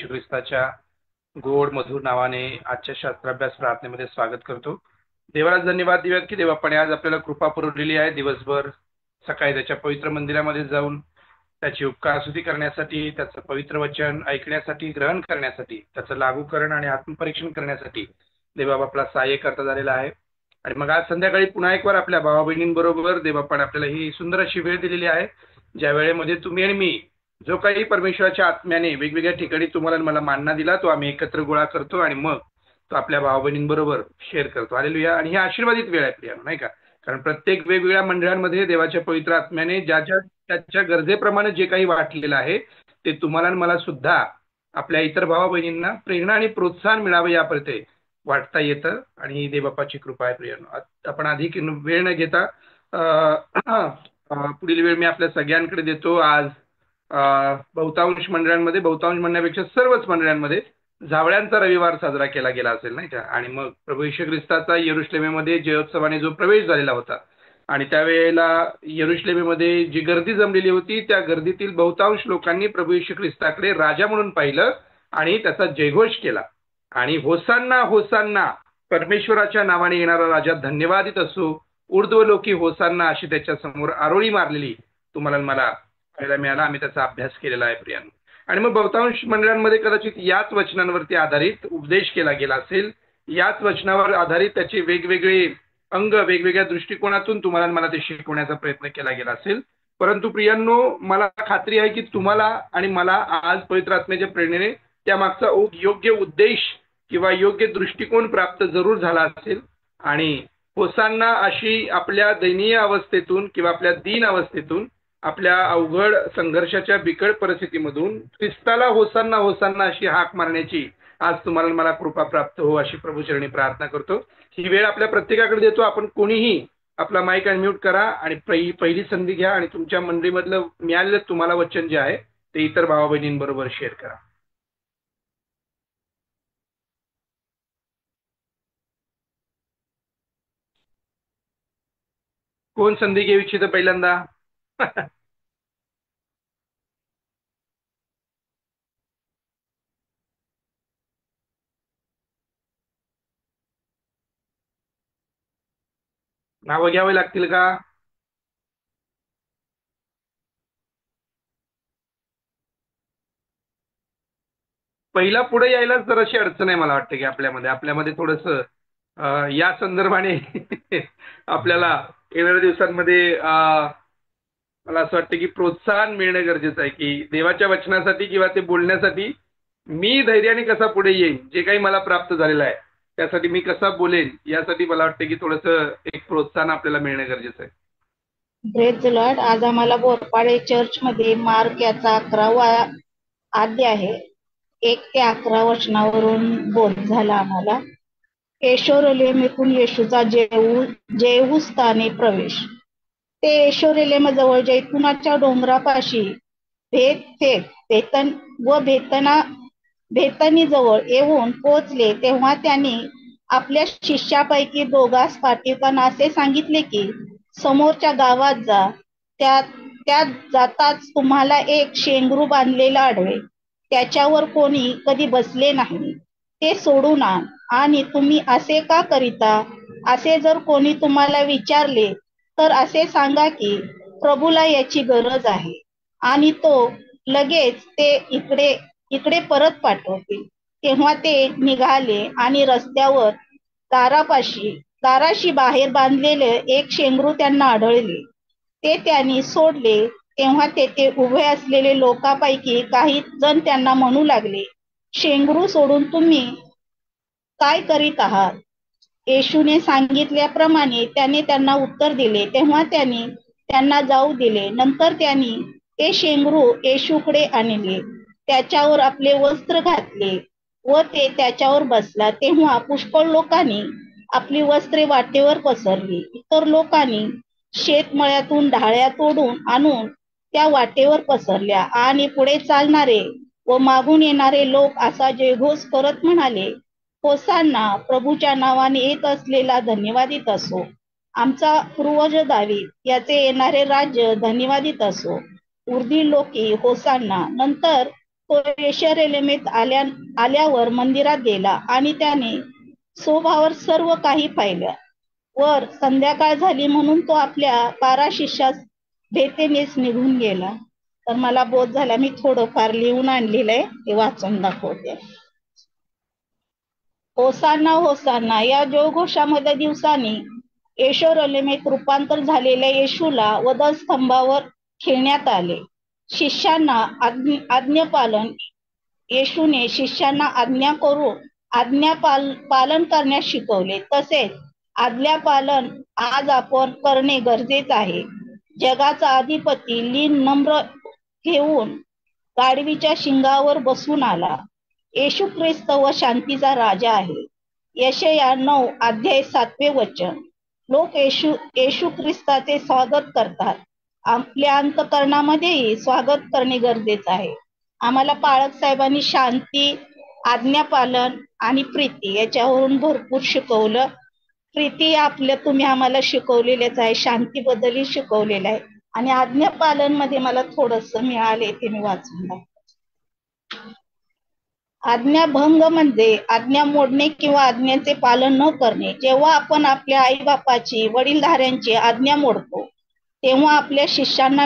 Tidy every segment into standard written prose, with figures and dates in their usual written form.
येशू ख्रिस्ताच्या गोड मधुर नावाने आजच्या शास्त्राभ्यास प्रार्थनेमध्ये स्वागत करतो. देवाला धन्यवाद देऊयात की देवापणे आज आपल्याला कृपा पुरवलेली आहे. दिवसभर सकाळी त्याच्या पवित्र मंदिरामध्ये जाऊन त्याची उपकारस्तुती करण्यासाठी, त्याचं पवित्र वचन ऐकण्यासाठी, ग्रहण करण्यासाठी, त्याचं लागूकरण आणि आत्मपरीक्षण करण्यासाठी देवबाप आपला सहाय्य करता झालेला आहे. आणि मग आज संध्याकाळी पुन्हा एक वार आपल्या भावा बहिणींबरोबर देवबापाने आपल्याला ही सुंदर अशी वेळ दिलेली आहे, ज्या वेळेमध्ये तुम्ही आणि मी जो काही परमेश्वराच्या आत्म्याने वेगवेगळ्या ठिकाणी तुम्हाला मला मानना दिला तो आम्ही एकत्र गोळा करतो आणि मग तो आपल्या भावा बहिणींबरोबर शेअर करतो. हालेलुया. आणि ही आशीर्वादित वेळ आहे प्रियानो, नाही का? कारण प्रत्येक वेगवेगळ्या मंडळांमध्ये देवाच्या पवित्र आत्म्याने ज्याच्या त्याच्या गरजेप्रमाणे जे काही वाटलेलं आहे ते तुम्हाला आणि मला सुद्धा आपल्या इतर भावा बहिणींना प्रेरणा आणि प्रोत्साहन मिळावं याप्रते वाटता येतं. आणि ही देवबापाची कृपा आहे प्रियानो. आपण अधिक वेळ न घेता पुढील वेळ मी आपल्या सगळ्यांकडे देतो. आज बहुतांश मंडळांमध्ये, बहुतांश म्हणण्यापेक्षा सर्वच मंडळांमध्ये जावळ्यांचा रविवार साजरा केला गेला असेल, नाही का? आणि मग प्रभू येशू ख्रिस्ताचा यरुशलेमेमध्ये जयोत्सवाने जो प्रवेश झालेला होता आणि त्यावेळेला यरुशलेमेमध्ये जी गर्दी जमलेली होती त्या गर्दीतील बहुतांश लोकांनी प्रभू येशू ख्रिस्ताकडे राजा म्हणून पाहिलं आणि त्याचा जयघोष केला. आणि होसान्ना होसान्ना, परमेश्वराच्या नावाने येणारा राजा धन्यवादित असो, ऊर्ध्वलोकी होसान्ना अशी त्याच्या समोर आरोळी मारलेली तुम्हाला मला पाहायला मिळाला. आम्ही त्याचा अभ्यास केलेला आहे प्रियानो. आणि मग बहुतांश मंडळांमध्ये कदाचित याच वचनांवरती आधारित उपदेश केला गेला असेल, याच वचनावर आधारित त्याचे वेगवेगळे अंग वेगवेगळ्या दृष्टिकोनातून तुम्हाला मला ते शिकवण्याचा प्रयत्न केला गेला असेल. परंतु प्रियांनो, मला खात्री आहे की तुम्हाला आणि मला आज पवित्र आत्म्याच्या प्रेरणेने त्यामागचा योग्य उद्देश किंवा योग्य दृष्टिकोन प्राप्त जरूर झाला असेल. आणि होसान्ना अशी आपल्या दयनीय अवस्थेतून किंवा आपल्या दीन अवस्थेतून, आपल्या अवघड संघर्षाच्या बिकट परिस्थितीमधून ख्रिस्ताला होसान्ना होसान्ना अशी हाक मारण्याची आज तुम्हाला मला कृपा प्राप्त हो अशी प्रभूचरणी प्रार्थना करतो. ही वेळ आपल्या प्रत्येकाकडे देतो. आपण कोणीही आपला माईक अनम्यूट करा आणि पहिली संधी घ्या आणि तुमच्या मंडळीमधलं मिळालेलं तुम्हाला वचन जे आहे ते इतर भावा बहिणींबरोबर शेअर करा. कोण संधी घेऊ इच्छितं पहिल्यांदा? नावं घ्यावी लागतील का? पहिला पुढे यायला जराशी अडचण आहे मला वाटतं की आपल्यामध्ये थोडस या संदर्भाने आपल्याला येणाऱ्या दिवसांमध्ये मला असं वाटतं की प्रोत्साहन मिळणं गरजेचं आहे की देवाच्या वचनासाठी किंवा ते बोलण्यासाठी मी धैर्याने कसा पुढे येईन, जे काही मला प्राप्त झालेलं आहे त्यासाठी मी कसा बोलेन, यासाठी मला वाटतं की थोडंसं एक प्रोत्साहन आपल्याला मिळणं गरजेचं आहे. Praise Lord. आज आम्हाला बोरपाडे चर्च मध्ये मार्क याचा 11वा अध्याय आहे. 1 ते 11 वचनावरून बोध झाला आम्हाला. येशोरेलीमहून येशूचा जेवूस्थानी प्रवेश. ते येशोरेलीमजवळ जैतुनाच्या डोंगरापाशी बेतनीजवळ येऊन पोचले तेव्हा त्यांनी आपल्या शिष्यापैकी दोघांस पाठविताना असे सांगितले की समोरच्या गावात जा. त्यात जाताच तुम्हाला एक शेंगरू बांधलेला आढळेल, त्याच्यावर कोणी कधी बसले नाही. ते सोडून आण. आणि तुम्ही असे का करिता असे जर कोणी तुम्हाला विचारले तर असे सांगा की प्रभूला याची गरज आहे आणि तो लगेच ते इकडे परत पाठवतील. तेव्हा ते निघाले आणि रस्त्यावर दाराशी बाहेर बांधलेले एक शेंगरू त्यांना आढळले. ते त्यांनी सोडले. तेव्हा तेथे उभे असलेले लोकांपैकी काही जण त्यांना म्हणू लागले, शेंगरू सोडून तुम्ही काय करीत आहात? येशूने सांगितल्याप्रमाणे त्याने त्यांना उत्तर दिले. तेव्हा त्यांनी त्यांना जाऊ दिले. नंतर त्यांनी ते शेंगरू येशूकडे आणले, त्याच्यावर आपले वस्त्र घातले व ते त्याच्यावर बसला. तेव्हा पुष्कळ लोकांनी आपली वस्त्रे वाटेवर पसरली. इतर लोकांनी शेतमळ्यातून ढाळ्या तोडून आणून त्या वाटेवर पसरल्या. आणि पुढे चालणारे व मागून येणारे लोक असा जयघोष करत म्हणाले, होसान्ना, प्रभूच्या नावाने येत असलेला धन्यवादित असो. आमचा पूर्वज दावीद याचे येणारे राज्य धन्यवादित असो. ऊर्ध्वलोकी होसान्ना. नंतर तो येशरेलेमेत आल्यावर मंदिरात गेला आणि त्याने शोभावर सर्व काही पाहिलं. वर संध्याकाळ झाली म्हणून तो आपल्या 12 शिष्यास भेटेनेच निघून गेला. तर मला बोध झाला, मी थोडंफार लिहून आणलेलं आहे, ते वाचून दाखवते. होसाना होसाना या जयघोषामध्ये दिवसांनी येशोरलेमेत रूपांतर झालेल्या येशूला वधस्तंभावर खेळण्यात आले. शिष्यांना आज्ञापालन येशूने शिष्यांना पालन करण्यास शिकवले. तसेच आज्ञापालन आज आपण करणे गरजेचे आहे. जगाचा अधिपती लीन नम्र घेऊन गाढवीच्या शिंगावर बसून आला. येशू ख्रिस्त व शांतीचा राजा आहे. यशया 9 अध्याय 7 वचन. लोक येशू ख्रिस्ताचे स्वागत करतात. आपल्या अंतकरणामध्येही स्वागत करणे गरजेचे आहे. आम्हाला पाळक साहेबांनी शांती, आज्ञापालन आणि प्रीती याच्यावरून भरपूर शिकवलं. प्रीती आपल्या तुम्ही आम्हाला शिकवलेलेच आहे, शांतीबद्दलही शिकवलेलं आहे आणि आज्ञापालन मध्ये मला थोडस मिळाले, ते मी वाचून दाखवते. आज्ञाभंग म्हणजे आज्ञा मोडणे किंवा आज्ञांचे पालन न करणे. जेव्हा आपण आपल्या आई बापाची, वडीलधाऱ्यांची आज्ञा मोडतो तेव्हा आपल्या शिष्यांना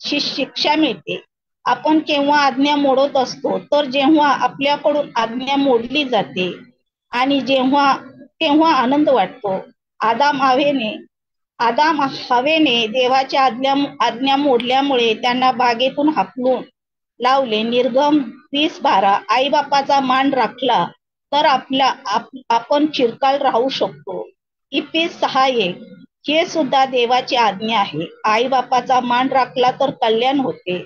शिक्षा मिळते. आपण केव्हा आज्ञा मोडत असतो, तर जेव्हा आपल्याकडून आज्ञा मोडली जाते आणि तेव्हा आनंद वाटतो. आदाम हवेने देवाच्या आज्ञा मोडल्यामुळे त्यांना बागेतून हाकलून लावले. निर्गम 20:12. आई बापाचा मान राखला तर आपण चिरकाल राहू शकतो. इफिस 6:1. हे सुद्धा देवाची आज्ञा आहे. आई बापाचा मान राखला तर कल्याण होते,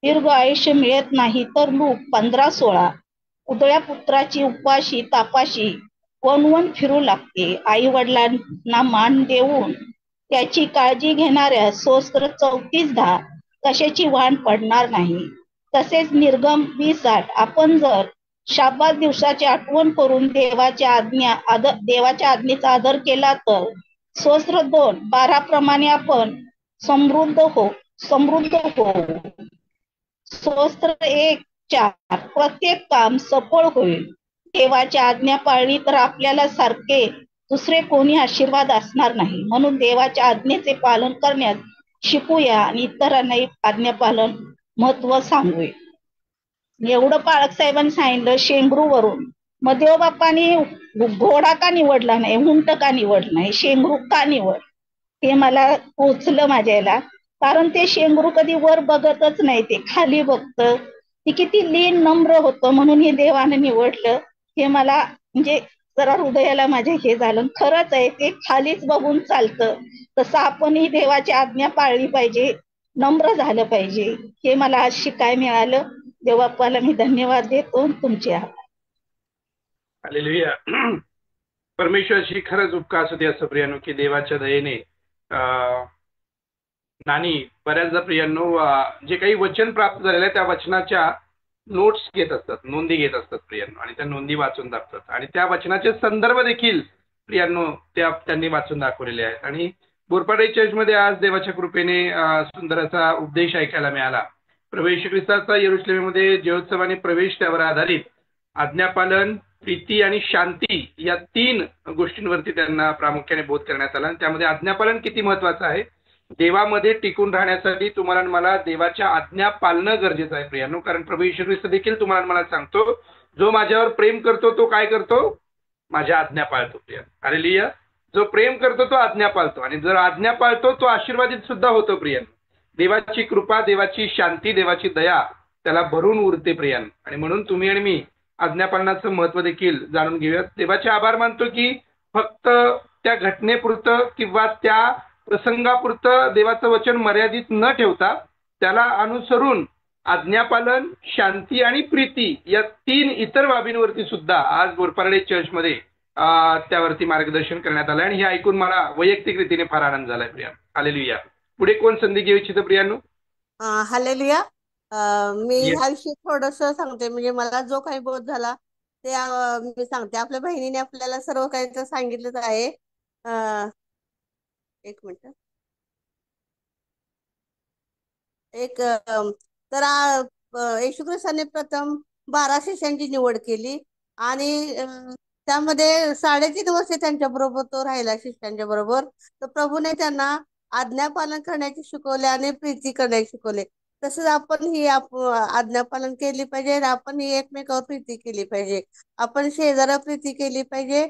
दीर्घ आयुष्य मिळत नाही. तर लूक 15:16. उदळ्या पुत्राची उपाशी तापाशी वणवण फिरू लागते. आई वडिलांना मान देऊन त्याची काळजी घेणाऱ्या स्तोत्र 34:10 कशाची वाण पडणार नाही. तसेच निर्गम 20:8. आपण जर शाब्बात दिवसाची आठवण करून देवाच्या आज्ञेचा आदर केला तर स्तोत्र 2:12 प्रमाणे आपण समृद्ध होऊ. स्तोत्र 1:4. प्रत्येक काम सफळ होईल. देवाची आज्ञा पाळली तर आपल्याला सारखे दुसरे कोणी आशीर्वाद असणार नाही. म्हणून देवाच्या आज्ञेचे पालन करण्यास शिकूया आणि इतरांनाही आज्ञापालन महत्व सांगूया. एवढं पाळक साहेबांनी सांगितलं शेंगरूवरून. मग देवबाप्पानी घोडा का निवडला नाही, उंट का निवडला नाही, शेंगरू का निवड, हे मला पोचलं माझ्या याला. कारण ते शेंगरू कधी वर बघतच नाही, ते खाली बघत. ते किती लीन नम्र होतं, म्हणून हे देवानं निवडलं. हे मला म्हणजे जरा हृदयाला माझ्या हे झालं. खरंच आहे, ते खालीच बघून चालतं. तसं आपणही देवाची आज्ञा पाळली पाहिजे, नम्र झालं पाहिजे. हे मला आज शिकाय मिळालं. देवबाप्पाला मी धन्यवाद देतो. तुमचे आभार. हालेलुया. परमेश्वराची खरंच उपकार असू दे असं प्रियानो, की देवाच्या दयेने नानी बऱ्याचदा प्रियांनो जे काही वचन प्राप्त झालेलं आहे त्या वचनाच्या नोट्स घेत असतात, नोंदी घेत असतात प्रियांनो, आणि त्या नोंदी वाचून दाखवतात आणि त्या वचनाचे संदर्भ देखील प्रियांनो त्यांनी वाचून दाखवलेले आहेत. आणि बोरपाडे चर्चमध्ये आज देवाच्या कृपेने सुंदर असा उपदेश ऐकायला मिळाला. प्रभू येशू ख्रिस्ताचा यरूशलेममध्ये जयोत्सवाने प्रवेश त्यावर आधारित आज्ञापालन, प्रीती आणि शांती या 3 गोष्टींवरती त्यांना प्रामुख्याने बोध करण्यात आला. आणि त्यामध्ये आज्ञापालन किती महत्वाचं आहे. देवामध्ये टिकून राहण्यासाठी तुम्हाला मला देवाच्या आज्ञा पाळणं गरजेचं आहे प्रियांनो. कारण प्रभू येशू ख्रिस्त देखील तुम्हाला मला सांगतो, जो माझ्यावर प्रेम करतो तो काय करतो, माझ्या आज्ञा पाळतो प्रिया. हालेलुया. जो प्रेम करतो तो आज्ञा पाळतो, आणि जर आज्ञा पाळतो तो आशीर्वादित सुद्धा होतो प्रियान. देवाची कृपा, देवाची शांती, देवाची दया त्याला भरून उरते प्रियान. आणि म्हणून तुम्ही आणि मी आज्ञापालनाचं महत्व देखील जाणून घेऊयात. देवाचे आभार मानतो की फक्त त्या घटनेपुरतं किंवा त्या प्रसंगापुरतं देवाचं वचन मर्यादित न ठेवता त्याला अनुसरून आज्ञापालन, शांती आणि प्रीती या 3 इतर बाबींवरती सुद्धा आज बोरपारडे चर्चमध्ये त्यावरती मार्गदर्शन करण्यात आलं. आणि हे ऐकून मला वैयक्तिक रीतीने फार आनंद झालाय प्रिया. हालेलुया. पुढे कोण संधी घेऊ इच्छितं प्रियांनो? हालेलुया. मी ह्याविषयी थोडस सांगते. म्हणजे मला जो काही बोध झाला ते मी सांगते. आपल्या बहिणीने आपल्याला सर्व काही सांगितलंच आहे. एक मिनिट. तर येशू ख्रिस्ताने प्रथम 12 शिष्यांची निवड केली आणि त्यामध्ये 3.5 वर्ष त्यांच्या बरोबर तो राहिला शिष्यांच्या बरोबर. तर प्रभूने त्यांना आज्ञापालन करण्याचे शिकवले आणि प्रीती करण्याचे शिकवले. तसंच आपण ही आज्ञापालन केली पाहिजे आणि आपण ही एकमेकावर प्रीती केली पाहिजे. आपण शेजारा प्रीती केली पाहिजे.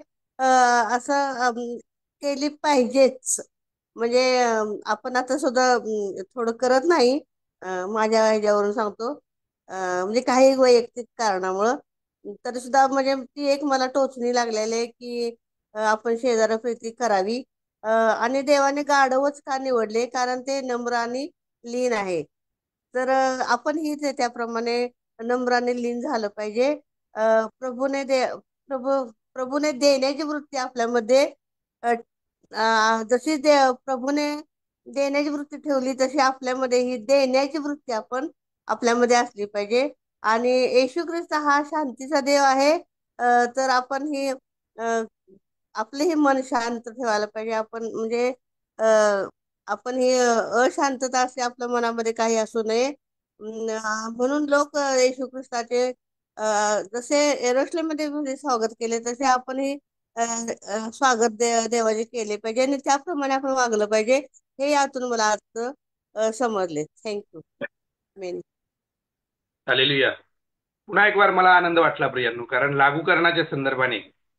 असं केली पाहिजेच. म्हणजे आपण आता सुद्धा थोडं करत नाही. माझ्या ह्याच्यावरून सांगतो. म्हणजे काही वैयक्तिक कारणामुळं तरी सुद्धा म्हणजे ती एक मला टोचणी लागलेली आहे की आपण शेजारा प्रीती करावी. आणि देवाने गाढवच का निवडले? कारण ते नम्र आणि लीन आहे. तर आपण ही त्याप्रमाणे नम्राने लीन झालं पाहिजे. प्रभूने प्रभू प्रभूने देण्याची वृत्ती आपल्यामध्ये अ, जशी प्रभूने देण्याची वृत्ती ठेवली तशी आपल्यामध्ये ही देण्याची वृत्ती आपण आपल्यामध्ये असली पाहिजे. आणि येशू ख्रिस्त हा शांतीचा देव आहे. तर आपण ही आपले हे मन शांत ठेवायला पाहिजे. आपण म्हणजे आपण ही अशांतता असते आपल्या मनामध्ये काही असू नये. म्हणून लोक येशू ख्रिस्ताचे जसे यरुशलेममध्ये म्हणजे स्वागत केले तसे आपण ही स्वागत देवाचे केले पाहिजे आणि त्याप्रमाणे आपण वागलं पाहिजे. हे यातून मला अर्थ समजले. थँक्यू. Main hallelujah. पुन्हा एक वार मला आनंद वाटला प्रियांनो, कारण लागूकरणाच्या संदर्भाने,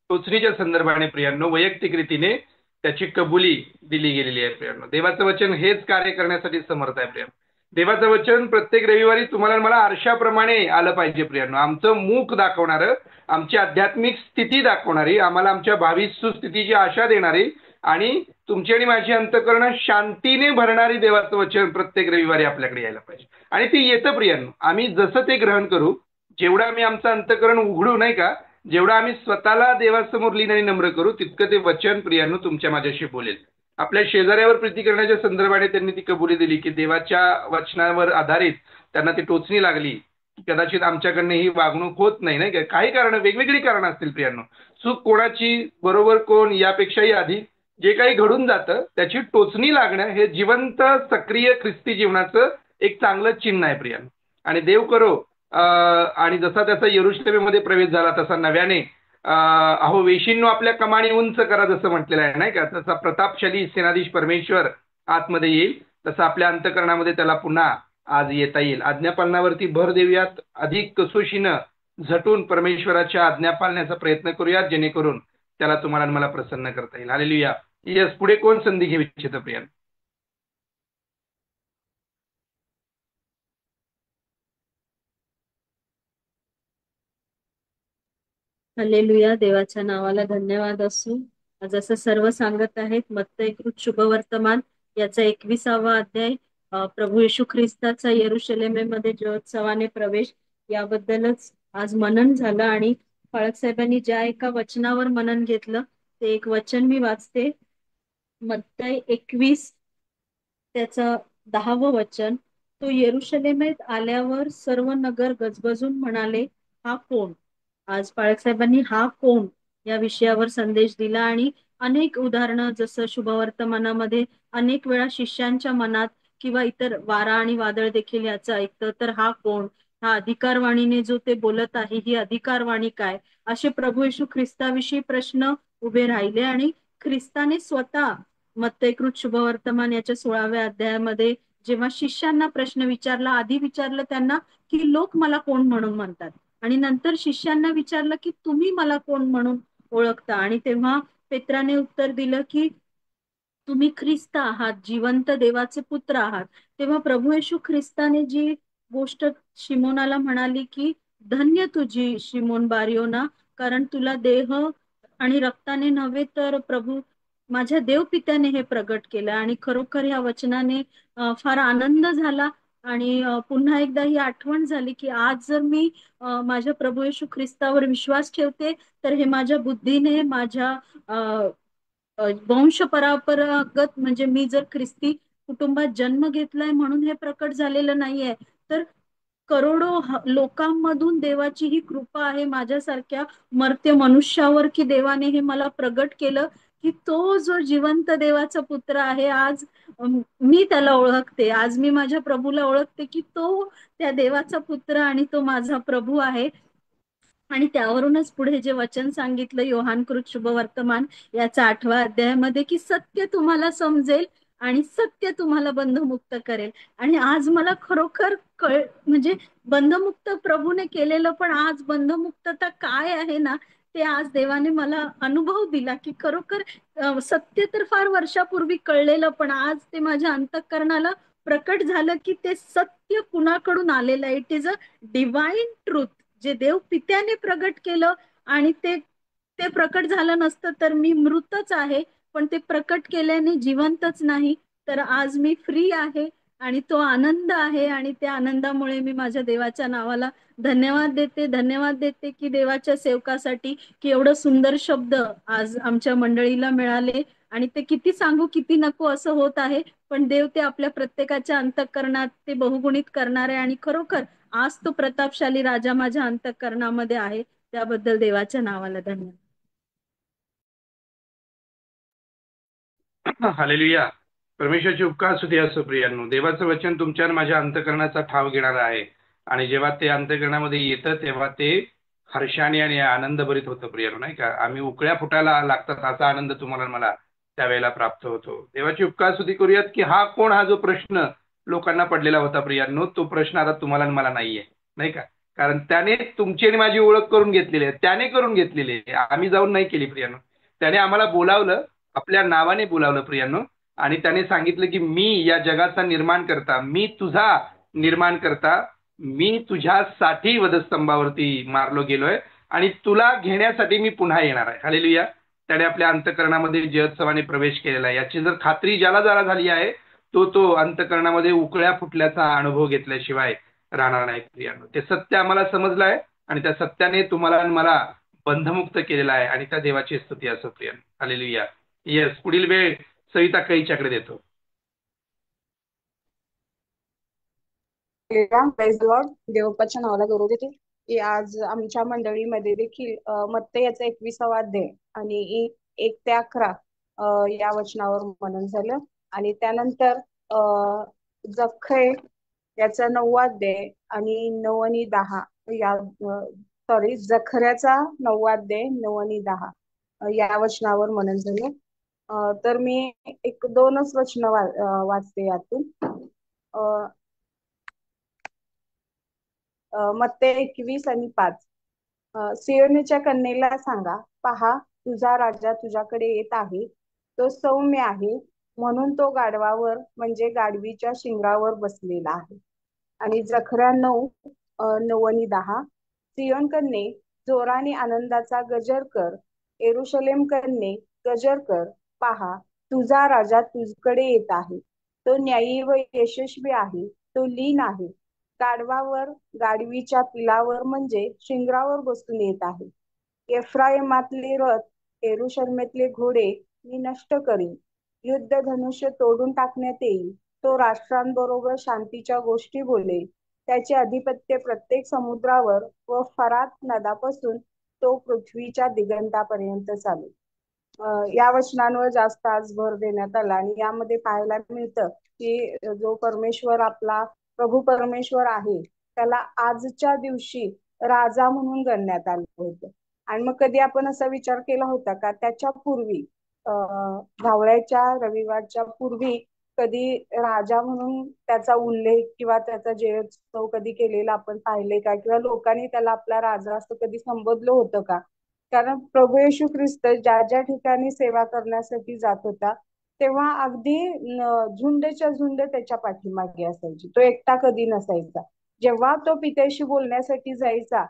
टोचणीच्या संदर्भाने प्रियांनो, वैयक्तिक रीतीने त्याची कबुली दिली गेलेली आहे प्रियांनो. देवाचं वचन हेच कार्य करण्यासाठी समर्थ आहे प्रियांनो. देवाचं वचन प्रत्येक रविवारी तुम्हाला मला आरशाप्रमाणे आलं पाहिजे प्रियांनो. आमचं मुख दाखवणारं, आमची आध्यात्मिक स्थिती दाखवणारी, आम्हाला आमच्या भावी सुस्थितीची आशा देणारी आणि तुमची आणि माझी अंतःकरण शांतीने भरणारी देवाचं वचन प्रत्येक रविवारी आपल्याकडे यायला पाहिजे. आणि ते येतं प्रियांनो. आम्ही जसं ते ग्रहण करू, जेवढं आम्ही आमचं अंतःकरण उघडू नाही का, जेवढं आम्ही स्वतःला देवासमोर लीन आणि नम्र करू, तितकं ते वचन प्रियांनो तुमच्या माझ्याशी बोलेल. आपल्या शेजाऱ्यावर प्रीती करण्याच्या संदर्भाने त्यांनी ती कबुली दिली की देवाच्या वचनावर आधारित त्यांना ती टोचणी लागली. कदाचित आमच्याकडनं ही वागणूक होत नाही, नाही का. काही कारण, वेगवेगळी कारणं असतील प्रियांनो. चूक कोणाची, बरोबर कोण, यापेक्षाही आधी जे काही घडून जातं त्याची टोचणी लागणं हे जिवंत सक्रिय ख्रिस्ती जीवनाचं एक चांगलं चिन्ह आहे प्रियांनो. आणि देव करो आणि जसा त्याचा यरुशलेमेमध्ये प्रवेश झाला तसा नव्याने अहो वेशींनो आपल्या कमानी उंच करा जसं म्हटलेलं आहे नाही का, तसा प्रतापशाली सेनाधीश परमेश्वर आतमध्ये येईल, तसं आपल्या अंतःकरणामध्ये त्याला पुन्हा आज येता येईल. आज्ञापालनावरती भर देऊयात, अधिक कसोशीनं झटून परमेश्वराच्या आज्ञा पाळण्याचा प्रयत्न करूयात, जेणेकरून त्याला तुम्हाला मला प्रसन्न करता येईल. हालेलुया. यस, पुढे कोण संधी घेऊ इच्छितं प्रिया? हालेलुया. देवाच्या नावाला धन्यवाद असो. जसं सर्व सांगत आहेत मत्तयकृत शुभवर्तमान याचा 21वा अध्याय, प्रभू येशू ख्रिस्ताचा यरुशलेमेमध्ये जयोत्सवाने प्रवेश, याबद्दलच आज मनन झालं. आणि फाळक साहेबांनी ज्या एका वचनावर मनन घेतलं ते एक वचन मी वाचते. मत्तय 21 त्याचं 10वं वचन. तो यरुशलेमेत आल्यावर सर्व नगर गजबजून म्हणाले, हा कोण? आज पाळक साहेबांनी हा कोण या विषयावर संदेश दिला आणि अनेक उदाहरणं, जसं शुभवर्तमानामध्ये अनेक वेळा शिष्यांच्या मनात किंवा इतर वारा आणि वादळ देखील याचं ऐकतं, तर हा कोण, हा अधिकारवाणीने जो ते बोलत आहे ही अधिकारवाणी काय, असे प्रभू येशू ख्रिस्ताविषयी प्रश्न उभे राहिले. आणि ख्रिस्ताने स्वतः मत्तयकृत शुभवर्तमान याच्या 16व्या अध्यायामध्ये जेव्हा शिष्यांना प्रश्न विचारला, आधी विचारलं त्यांना की लोक मला कोण म्हणून म्हणतात, आणि नंतर शिष्यांना विचारलं की तुम्ही मला कोण म्हणून ओळखता. आणि तेव्हा पेत्राने उत्तर दिलं की तुम्ही ख्रिस्त आहात, जिवंत देवाचे पुत्र आहात. तेव्हा प्रभू येशू ख्रिस्ताने जी गोष्ट शिमोनाला म्हणाली की धन्य तुझी शिमोन बारियोना, कारण तुला देह आणि रक्ताने नव्हे तर प्रभू माझ्या देवपित्याने हे प्रगट केलं. आणि खरोखर या वचनाने फार आनंद झाला. आणि पुन्हा एकदा ही आठवण झाली की आज जर मी माझ्या प्रभू येशू ख्रिस्तावर विश्वास ठेवते तर हे माझ्या बुद्धीने, माझ्या वंश परंपरागत, म्हणजे मी जर ख्रिस्ती कुटुंबात जन्म घेतलाय म्हणून हे प्रकट झालेलं नाहीये, तर करोडो लोकांमधून देवाची ही कृपा आहे माझ्यासारख्या मर्त्य मनुष्यावर की देवाने हे मला प्रगट केलं की तो जो जिवंत देवाचा पुत्र आहे, आज मी त्याला ओळखते, आज मी माझ्या प्रभूला ओळखते की तो त्या देवाचा पुत्र आणि तो माझा प्रभू आहे. आणि त्यावरूनच पुढे जे वचन सांगितलं योहानकृत शुभवर्तमान याचा 8व्या अध्यायामध्ये, की सत्य तुम्हाला समजेल आणि सत्य तुम्हाला बंधमुक्त करेल. आणि आज मला खरोखर म्हणजे बंधमुक्त प्रभूने केलेलं, पण आज बंधमुक्तता काय आहे ना, ते आज देवाने मला अनुभव दिला की खरोखर सत्य तर फार वर्षापूर्वी कळलेलं, पण आज ते माझ्या अंतःकरणाला प्रकट झालं की ते सत्य कुणाकडून आलेलं आहे. It is a divine truth, जे देव पित्याने प्रकट केलं. आणि ते ते प्रकट झालं नसतं तर मी मृतच आहे, पण ते प्रकट केल्याने जिवंतच नाही. तर आज मी फ्री आहे आणि तो आनंद आहे, आणि त्या आनंदामुळे मी माझ्या देवाच्या नावाला धन्यवाद देते की देवाच्या सेवकासाठी की एवढं सुंदर शब्द आज आमच्या मंडळीला मिळाले. आणि ते किती सांगू किती नको असं होत आहे, पण देव ते आपल्या प्रत्येकाच्या अंतःकरणात ते बहुगुणित करणार आहे. आणि खरोखर आज तो प्रतापशाली राजा माझ्या अंतःकरणामध्ये आहे. त्याबद्दल देवाच्या नावाला धन्यवाद. हालेलुया. परमेश्वराची उपकार स्तुती असो प्रियांनो. देवाचं वचन तुमच्या आणि माझ्या अंतःकरणाचा ठाव घेणार आहे, आणि जेव्हा ते अंतःकरणामध्ये येतं तेव्हा ते हर्षाने आणि आनंदभरित होतं प्रियांनो, नाही का. आम्ही उकळ्या फुटायला लागतात असा आनंद तुम्हाला मला त्यावेळेला प्राप्त होतो. देवाची उपकार स्तुती करूयात की हा कोण, हा जो प्रश्न लोकांना पडलेला होता प्रियांनो, तो प्रश्न आता तुम्हाला आणि मला नाहीये, नाही का. कारण त्याने तुमची आणि माझी ओळख करून घेतलेली आहे, त्याने करून घेतलेली आहे, आम्ही जाऊन नाही केली प्रियांनो. त्याने आम्हाला बोलावलं, आपल्या नावाने बोलावलं प्रियांनो, आणि त्याने सांगितलं की मी या जगाचा निर्माण करता, मी तुझा निर्माण करता, मी तुझ्यासाठी वधस्तंभावरती मारलो गेलोय आणि तुला घेण्यासाठी मी पुन्हा येणार आहे. हालेलुया. त्याने आपल्या अंतःकरणामध्ये जयोत्सवाने प्रवेश केलेला आहे. याची जर खात्री ज्याला जरा झाली आहे, तो अंतःकरणामध्ये उकळ्या फुटल्याचा अनुभव घेतल्याशिवाय राहणार नाही प्रियांनो. ते सत्य आम्हाला समजलं आहे, आणि त्या सत्याने तुम्हाला आणि मला बंधमुक्त केलेला आहे, आणि त्या देवाची स्तुती असो प्रियांनो. हालेलुया. येस, पुढील वेळ सविता कैच्याकडे देतो. Praise Lord. देवपाच्या नावाला गौरव देते की आज आमच्या मंडळीमध्ये देखील मत्ते याचा 21वा अध्याय आणि 1 ते 11 या वचनावर मनन झालं. आणि त्यानंतर जखय याचा 9वा अध्याय आणि 9 आणि 10 या जखऱ्याचा 9वा अध्याय 9 आणि 10 या वचनावर मनन झालं. तर मी 1-2च वचन वाचते यातून. मत्ते 21 आणि 5. सियोनच्या कन्येला सांगा, पहा तुझा राजा तुझ्याकडे येत आहे, तो सौम्य आहे, म्हणून तो गाढवावर म्हणजे गाढवीच्या शिंगावर बसलेला आहे. आणि जखऱ्या 9 आणि 10. सियोन कन्ये जोराने आनंदाचा गजर कर, येरुशलेम कन्ये गजर कर, पहा तुझा राजा तुझ्याकडे येत आहे, तो न्यायी व यशस्वी आहे, तो लीन आहे, गाढवावर गाढवीच्या पिलावर म्हणजे शिंगरावर बसून येत आहे. एफ्राईमातले रथ, येरुशलेमेतले घोडे मी नष्ट करीन, युद्ध धनुष्य तोडून टाकण्यात येईल, तो राष्ट्रांबरोबर शांतीच्या गोष्टी बोलेल, त्याचे अधिपत्य प्रत्येक समुद्रावर व फरात नदापासून तो पृथ्वीच्या दिगंतापर्यंत चालेल. या वचनांवर जास्त आज भर देण्यात आला. आणि यामध्ये पाहायला मिळतं की जो परमेश्वर आपला प्रभू परमेश्वर आहे, त्याला आजच्या दिवशी राजा म्हणून गणण्यात आलं होतं. आणि मग कधी आपण असा विचार केला होता का त्याच्या पूर्वी धावळ्याच्या रविवारच्या पूर्वी कधी राजा म्हणून त्याचा उल्लेख किंवा त्याचा जयोत्सव कधी केलेला आपण पाहिले का, किंवा लोकांनी त्याला आपला राजा असं कधी संबोधलं होतं का? कारण प्रभू येशू ख्रिस्त ज्या ज्या ठिकाणी सेवा करण्यासाठी जात होता, तेव्हा अगदी झुंडच्या झुंड त्याच्या पाठीमागे असायची, तो एकटा कधी नसायचा. जेव्हा तो पित्याशी बोलण्यासाठी जायचा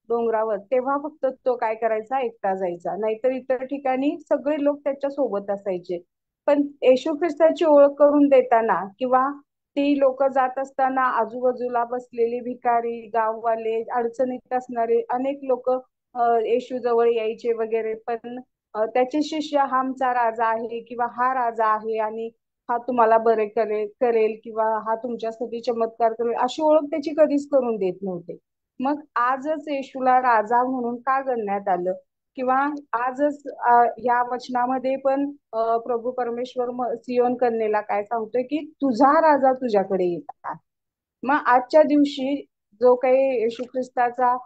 डोंगरावर, तेव्हा फक्त तो काय करायचा, एकटा जायचा, नाहीतर इतर ठिकाणी सगळे लोक त्याच्या सोबत असायचे. पण येशू ख्रिस्ताची ओळख करून देताना किंवा ती लोक जात असताना आजूबाजूला बसलेले भिकारी, गाववाले, अडचणीत असणारे अनेक लोक येशू जवळ यायचे वगैरे. पण त्याचे शिष्य हा आमचा राजा आहे किंवा हा राजा आहे आणि हा तुम्हाला बरे करेल किंवा हा तुमच्यासाठी चमत्कार करेल, अशी ओळख त्याची कधीच करून देत नव्हते. मग आजच येशूला राजा म्हणून का गणण्यात आलं किंवा आजच या वचनामध्ये पण प्रभू परमेश्वर सियोन कन्येला काय सांगतोय की तुझा राजा तुझ्याकडे येत आहे. मग आजच्या दिवशी जो काही येशू ख्रिस्ताचा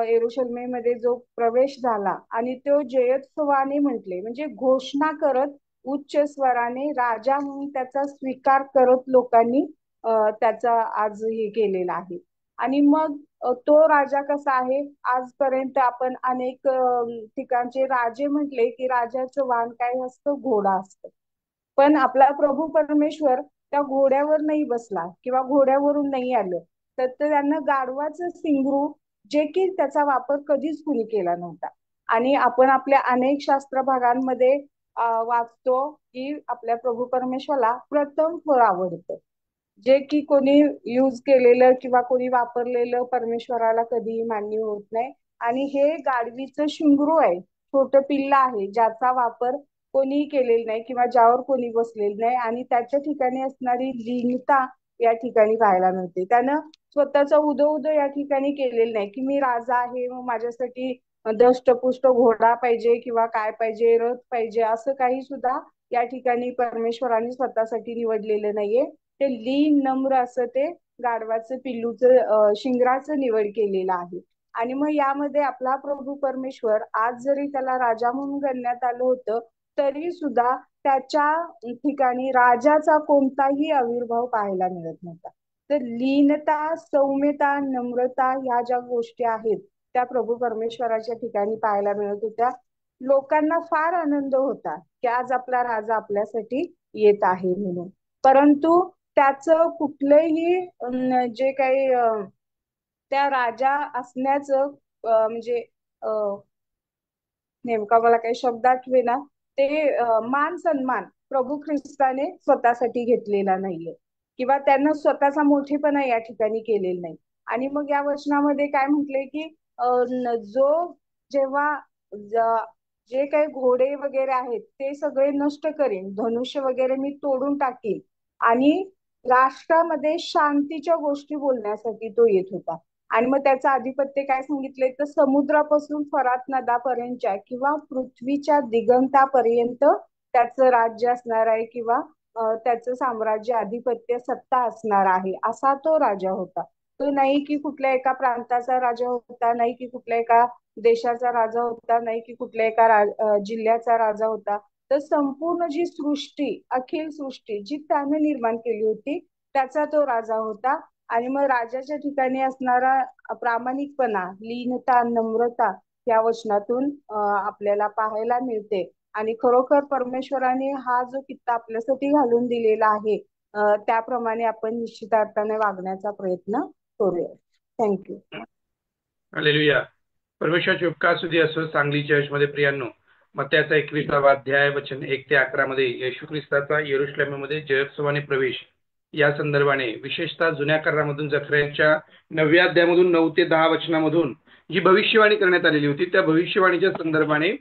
येरुशलेमेमध्ये जो प्रवेश झाला आणि तो जयोत्सवाने म्हटले म्हणजे घोषणा करत उच्च स्वराने राजा म्हणून त्याचा स्वीकार करत लोकांनी त्याचा आज हे केलेला आहे. आणि मग तो राजा कसा आहे, आजपर्यंत आपण अनेक ठिकाणचे राजे म्हटले की राजाचं वाहन काय असतं, घोडा असतं. पण आपला प्रभू परमेश्वर त्या घोड्यावर नाही बसला किंवा घोड्यावरून नाही आलं, तर त्यांना गाढवाचं सिंगरू जे की त्याचा वापर कधीच कुणी केला नव्हता. आणि आपण आपल्या अनेक शास्त्र भागांमध्ये वाचतो की आपल्या प्रभू परमेश्वराला प्रथम फळ आवडतं, जे की कोणी यूज केलेलं किंवा कोणी वापरलेलं परमेश्वराला कधीही मान्य होत नाही. आणि हे गाढवीचं शिंगरू आहे, छोटं पिल्ल आहे, ज्याचा वापर कोणीही केलेला नाही किंवा ज्यावर कोणी बसलेलं नाही. आणि त्याच्या ठिकाणी असणारी लीनता या ठिकाणी पाहायला मिळते. त्यानं स्वतःचा उदो या ठिकाणी केलेलं नाही की मी राजा आहे, मग माझ्यासाठी दष्टपुष्ट घोडा पाहिजे किंवा काय पाहिजे, रथ पाहिजे, असं काही सुद्धा या ठिकाणी परमेश्वराने स्वतःसाठी निवडलेलं नाहीये. ते लीन नम्र असं ते गाढवाचं पिल्लूचं शिंगराचं निवड केलेलं आहे. आणि मग यामध्ये आपला प्रभू परमेश्वर आज जरी त्याला राजा म्हणून गणण्यात आलं होतं, तरी सुद्धा त्याच्या ठिकाणी राजाचा कोणताही आविर्भाव पाहायला मिळत नव्हता. तर लीनता, सौम्यता, नम्रता ह्या ज्या गोष्टी आहेत त्या प्रभू परमेश्वराच्या ठिकाणी पाहायला मिळत होत्या. लोकांना फार आनंद होता की आज आपला राजा आपल्यासाठी येत आहे म्हणून. परंतु त्याचं कुठलंही जे काही त्या राजा असण्याचं म्हणजे नेमका मला काही शब्द आठवेना, ते मान सन्मान प्रभू ख्रिस्ताने स्वतःसाठी घेतलेला नाहीये किंवा त्यांना स्वतःचा मोठेपणा या ठिकाणी केलेला नाही. आणि मग या वचनामध्ये काय म्हटलंय की जो जेव्हा जे काही घोडे वगैरे आहेत ते सगळे नष्ट करेन, धनुष्य वगैरे मी तोडून टाकीन आणि राष्ट्रामध्ये शांतीच्या गोष्टी बोलण्यासाठी तो येत होता. आणि मग त्याचं आधिपत्य काय सांगितलंय तर समुद्रापासून फरात नदापर्यंतच्या किंवा पृथ्वीच्या दिगंतापर्यंत त्याचं राज्य असणार आहे किंवा त्याचं साम्राज्य, आधिपत्य, सत्ता असणार आहे, असा तो राजा होता. तो नाही की कुठल्या एका प्रांताचा राजा होता, नाही की कुठल्या एका देशाचा राजा होता, नाही की कुठल्या एका जिल्ह्याचा राजा होता. तर संपूर्ण जी सृष्टी, अखिल सृष्टी जी त्याने निर्माण केली होती त्याचा तो राजा होता. आणि मग राजाच्या ठिकाणी असणारा प्रामाणिकपणा, लीनता, नम्रता या वचनातून आपल्याला पाहायला मिळते. आणि खरोखर परमेश्वराने हा जो कित्ता आपल्यासाठी घालून दिलेला आहे त्याप्रमाणे आपण निश्चित अर्थाने वागण्याचा प्रयत्न करूया. थँक्यू. हालेलुया. परमेश्वराची उपकारस्तुती असो. सांगली चर्चमध्ये प्रियांनो, मत्याचा 21वा अध्याय वचन 1 ते 11 मध्ये येशू ख्रिस्ताचा यरुशलेममध्ये जयोत्सवाने प्रवेश या संदर्भाने, विशेषतः जुन्या करारामधून जकरियाच्या 9व्या अध्यायामधून 9 ते 10 वचनामधून जी भविष्यवाणी करण्यात आलेली होती त्या भविष्यवाणीच्या संदर्भाने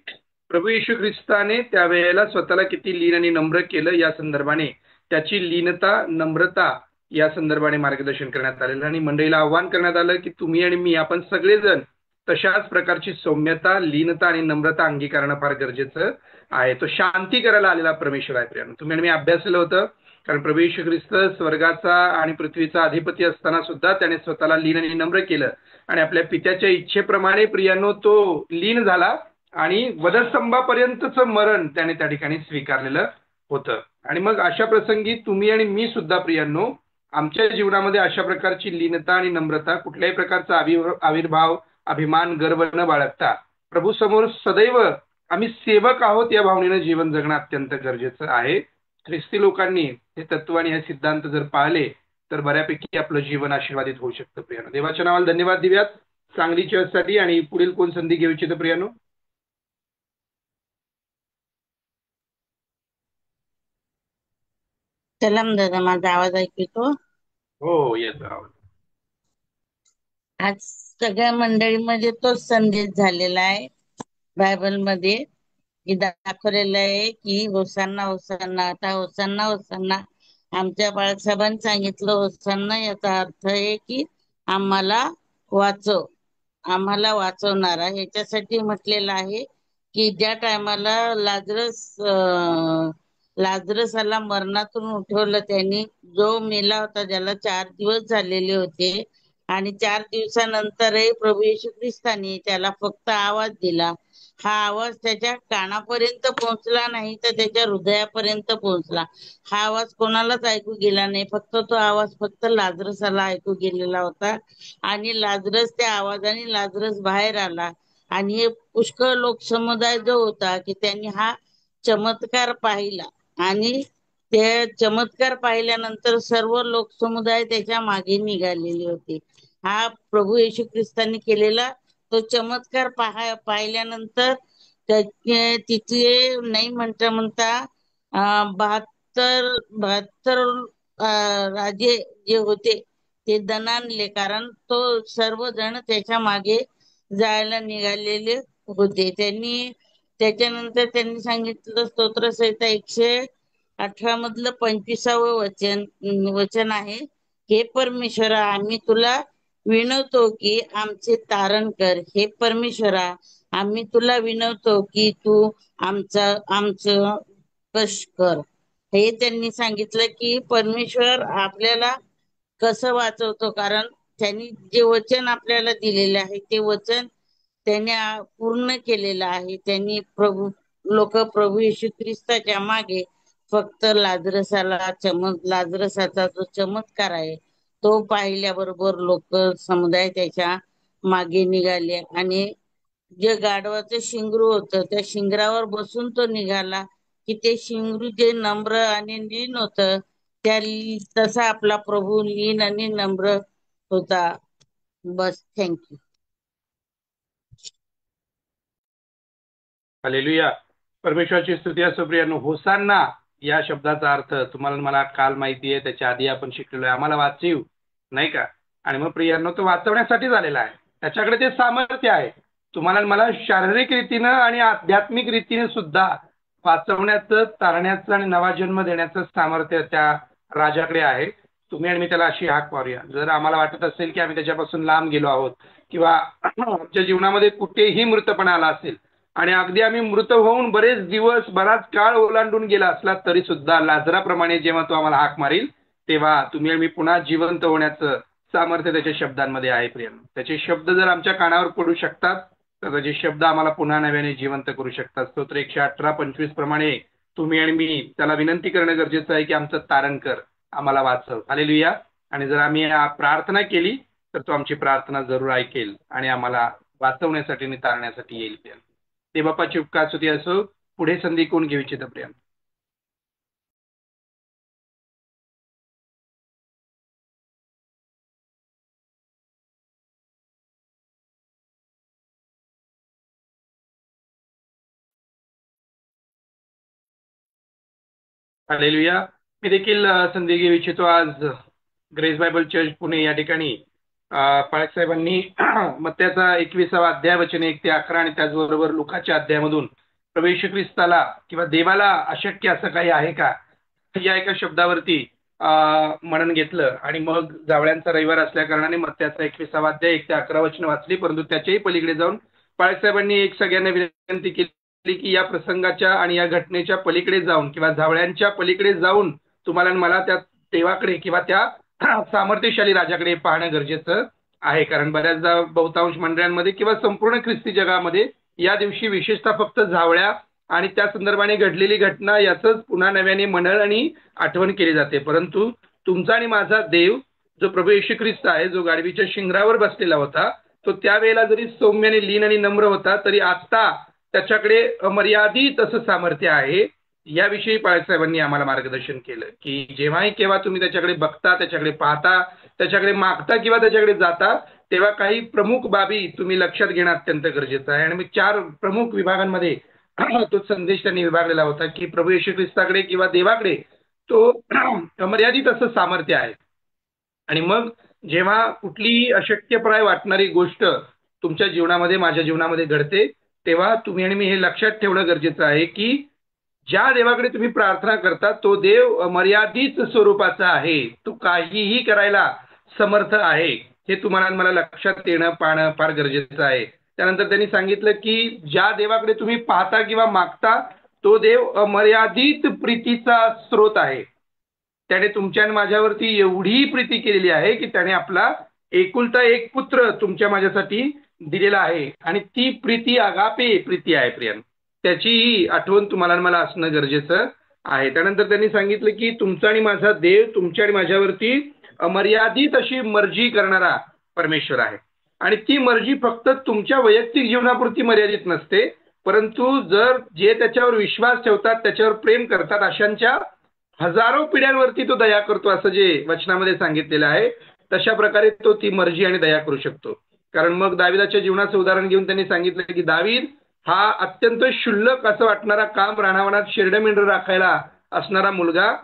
प्रभू येशू ख्रिस्ताने त्यावेळेला स्वतःला किती लीन आणि नम्र केलं या संदर्भाने, त्याची लीनता, नम्रता या संदर्भाने मार्गदर्शन करण्यात आलेलं. आणि मंडळीला आव्हान करण्यात आलं की तुम्ही आणि मी, आपण सगळेजण तशाच प्रकारची सौम्यता, लीनता आणि नम्रता अंगीकारणं फार गरजेचं आहे. तो शांती करायला आलेला परमेश्वर आहे प्रियांनो. तुम्ही आणि मी अभ्यासलेलं होतं, कारण प्रभू येशू ख्रिस्त स्वर्गाचा आणि पृथ्वीचा अधिपती असताना सुद्धा त्याने स्वतःला लीन आणि नम्र केलं आणि आपल्या पित्याच्या इच्छेप्रमाणे प्रियांनो तो लीन झाला आणि वधस्तंभापर्यंतचं मरण त्याने त्या ठिकाणी स्वीकारलेलं होतं. आणि मग अशा प्रसंगी तुम्ही आणि मी सुद्धा प्रियांनो आमच्या जीवनामध्ये अशा प्रकारची लीनता आणि नम्रता, कुठल्याही प्रकारचा आविर्भाव, अभिमान, गर्व न बाळगता प्रभू समोर सदैव आम्ही सेवक आहोत या भावनेनं जीवन जगणं अत्यंत गरजेचं आहे. ख्रिस्ती लोकांनी हे तत्व आणि हे सिद्धांत जर पाळले तर बऱ्यापैकी आपलं जीवन आशीर्वादित होऊ शकतं प्रियानो. देवाच्या नावाला धन्यवाद देऊयात सांगली चर्चसाठी. आणि पुढील कोण संधी घेऊ इच्छितं प्रियानो? सलाम दादा, माझा आवाज ऐकू येतो? हो, येतो आवाज. आज सगळ्या मंडळीमध्ये तोच संदेश झालेला आहे बायबल मध्ये, की दाखवलेलं आहे की होसांना होसांना, आता होसांना होसांना. आमच्या बाळासाहेबांनी सांगितलं होसांना याचा अर्थ आहे की आम्हाला वाचव, आम्हाला वाचवणारा, ह्याच्यासाठी म्हटलेलं आहे. की ज्या टायमाला लाजरसाला मरणातून उठवलं त्यांनी, जो मेला होता, ज्याला 4 दिवस झालेले होते, आणि 4 दिवसानंतरही प्रभू येशू ख्रिस्तानी त्याला फक्त आवाज दिला. हा आवाज त्याच्या कानापर्यंत पोहोचला नाही, तर त्याच्या हृदयापर्यंत पोहोचला. हा आवाज कोणालाच ऐकू गेला नाही, फक्त तो आवाज फक्त लाजरसाला ऐकू गेलेला होता. आणि लाजरस त्या आवाजाने लाजरस बाहेर आला. आणि हे पुष्कळ लोक समुदाय जो होता की त्यांनी हा चमत्कार पाहिला, आणि ते चमत्कार पाहिल्यानंतर सर्व लोक समुदाय त्याच्या मागे निघालेले होते. हा प्रभू येशू ख्रिस्तांनी केलेला तो चमत्कार पाहिल्यानंतर तिथले नाही म्हणता 72 राजे जे होते ते दणाणले, कारण तो सर्वजण त्याच्या मागे जायला निघालेले होते. त्याच्यानंतर त्यांनी सांगितलं, स्तोत्रसंहिता 118 मधलं 25वं वचन आहे, हे परमेश्वरा, आम्ही तुला विनवतो की आमचे तारण कर. हे परमेश्वरा, आम्ही तुला विनवतो की तू आमचं कष्ट कर. हे त्यांनी सांगितलं की परमेश्वर आपल्याला कसं वाचवतो, कारण त्यांनी जे वचन आपल्याला दिलेले आहे ते वचन त्यांनी पूर्ण केलेलं आहे. त्यांनी लोक प्रभू येशू ख्रिस्ताच्या मागे फक्त लाजरसाचा जो चमत्कार आहे तो पाहिल्याबरोबर लोक समुदाय त्याच्या मागे निघाले. आणि जे गाढवाचं शिंगरू होतं त्या शिंगरावर बसून तो निघाला, की ते शिंगरू जे नम्र आणि लीन होतं, तसा आपला प्रभू लीन आणि नम्र होता. बस, थँक्यू. हालेलुया. परमेश्वराची स्तुती असो. प्रियानो, होसान्ना या शब्दाचा अर्थ तुम्हाला मला काल माहिती आहे, त्याच्या आधी आपण शिकलेलो आहे. आम्हाला वाचीव, नाही का? आणि मग प्रियानो, तो वाचवण्यासाठी झालेला आहे. त्याच्याकडे ते सामर्थ्य आहे. तुम्हाला मला शारीरिक रीतीनं आणि आध्यात्मिक रीतीने सुद्धा वाचवण्याचं, तारण्याचं आणि नवा जन्म देण्याचं सामर्थ्य त्या राजाकडे आहे. तुम्ही आणि मी त्याला अशी हाक मारूया. जर आम्हाला वाटत असेल की आम्ही त्याच्यापासून लांब गेलो आहोत किंवा आमच्या जीवनामध्ये कुठेही मृतपणा आला असेल आणि अगदी आम्ही मृत होऊन बरेच दिवस, बराच काळ ओलांडून गेला असला तरी सुद्धा लाजराप्रमाणे जेव्हा तो आम्हाला हाक मारील तेव्हा तुम्ही आणि मी पुन्हा जिवंत होण्याचं सामर्थ्य त्याच्या शब्दांमध्ये आहे. प्रियांनो, त्याचे शब्द जर आमच्या कानावर पडू शकतात तर त्याचे शब्द आम्हाला पुन्हा नव्याने जिवंत करू शकतात. स्तोत्र 118:25 प्रमाणे तुम्ही आणि मी त्याला विनंती करणं गरजेचं आहे की आमचं तारण कर, आम्हाला वाचव. हालेलुया. आणि जर आम्ही प्रार्थना केली तर तो आमची प्रार्थना जरूर ऐकेल आणि आम्हाला वाचवण्यासाठी आणि तारण्यासाठी येईल. ते बापाची उपकार स्तुती असो. पुढे संधी कोण घेऊ इच्छित? प्रिया. हालेलुया. मी देखील संधी घेऊ इच्छितो. आज ग्रेस बायबल चर्च पुणे या ठिकाणी पाळक साहेबांनी मत्त्याचा 21वा अध्याय वचन 1 ते 11 आणि त्याचबरोबर लुकाच्या अध्यायामधून प्रभू येशू ख्रिस्ताला किंवा देवाला अशक्य असं काही आहे का या एका शब्दावरती मनन घेतलं. आणि मग जावळ्यांचा रविवार असल्या कारणाने मत्त्याचा 21वा अध्याय 1 ते 11 वचन वाचली. परंतु त्याच्याही पलीकडे जाऊन पाळक साहेबांनी एक सगळ्यांना विनंती केली की या प्रसंगाच्या आणि या घटनेच्या पलीकडे जाऊन किंवा जावळ्यांच्या पलीकडे जाऊन तुम्हाला मला त्या देवाकडे किंवा त्या सामर्थ्यशाली राजाकडे पाहणं गरजेचं आहे. कारण बऱ्याचदा बहुतांश मंडळांमध्ये किंवा संपूर्ण ख्रिस्ती जगामध्ये या दिवशी विशेषतः फक्त जावळ्या आणि त्या संदर्भाने घडलेली घटना याचंच पुन्हा नव्याने मनन आणि आठवण केली जाते. परंतु तुमचा आणि माझा देव जो प्रभू येशू ख्रिस्त आहे, जो गाढवीच्या शिंगरावर बसलेला होता, तो त्यावेळेला जरी सौम्याने लीन आणि नम्र होता तरी आता त्याच्याकडे अमर्यादित असं सामर्थ्य आहे. याविषयी पाळक साहेबांनी आम्हाला मार्गदर्शन केलं की जेव्हाही केव्हा तुम्ही त्याच्याकडे बघता, त्याच्याकडे पाहता, त्याच्याकडे मागता किंवा त्याच्याकडे जाता तेव्हा काही प्रमुख बाबी तुम्ही लक्षात घेणं अत्यंत गरजेचं आहे. आणि मी 4 प्रमुख विभागांमध्ये तो संदेश त्यांनी विभागलेला होता की प्रभू येशू ख्रिस्ताकडे किंवा देवाकडे तो अमर्यादित असं सामर्थ्य आहे. आणि मग जेव्हा कुठलीही अशक्यप्राय वाटणारी गोष्ट तुमच्या जीवनामध्ये, माझ्या जीवनामध्ये घडते तेव्हा तुम्ही आणि मी हे लक्षात ठेवणं गरजेचं आहे की ज्या देवाकडे तुम्ही प्रार्थना करता तो देव मर्यादित स्वरूपाचा आहे. तो काहीही करायला समर्थ आहे. हे तुम्हाला मला लक्षात येणं पाहणं फार गरजेचं आहे. त्यानंतर त्यांनी सांगितलं की ज्या देवाकडे तुम्ही पाहता किंवा मागता तो देव अमर्यादित प्रीतीचा स्रोत आहे. त्याने तुमच्या आणि माझ्यावरती एवढी प्रीती केलेली आहे की त्याने आपला एकुलता एक पुत्र तुमच्या माझ्यासाठी दिलेला आहे, आणि ती प्रीती अगापे प्रीती आहे प्रियन. त्याची आठवण तुम्हाला आणि मला असणं गरजेचं आहे. त्यानंतर त्यांनी सांगितलं की तुमचा आणि माझा देव तुमच्या आणि माझ्यावरती अमर्यादित अशी मर्जी करणारा परमेश्वर आहे, आणि ती मर्जी फक्त तुमच्या वैयक्तिक जीवनापुरती मर्यादित नसते, परंतु जर जे त्याच्यावर विश्वास ठेवतात, त्याच्यावर प्रेम करतात, अशांच्या हजारो पिढ्यांवरती तो दया करतो, असं जे वचनामध्ये सांगितलेलं आहे. तशा प्रकारे तो ती मर्जी आणि दया करू शकतो. कारण मग दाविदाच्या जीवनाचं उदाहरण घेऊन त्यांनी सांगितलं की दावीद हा अत्यंत क्षुल्लक असं वाटणारा, काम रानावनात शेरडमेंढर राखायला असणारा मुलगा,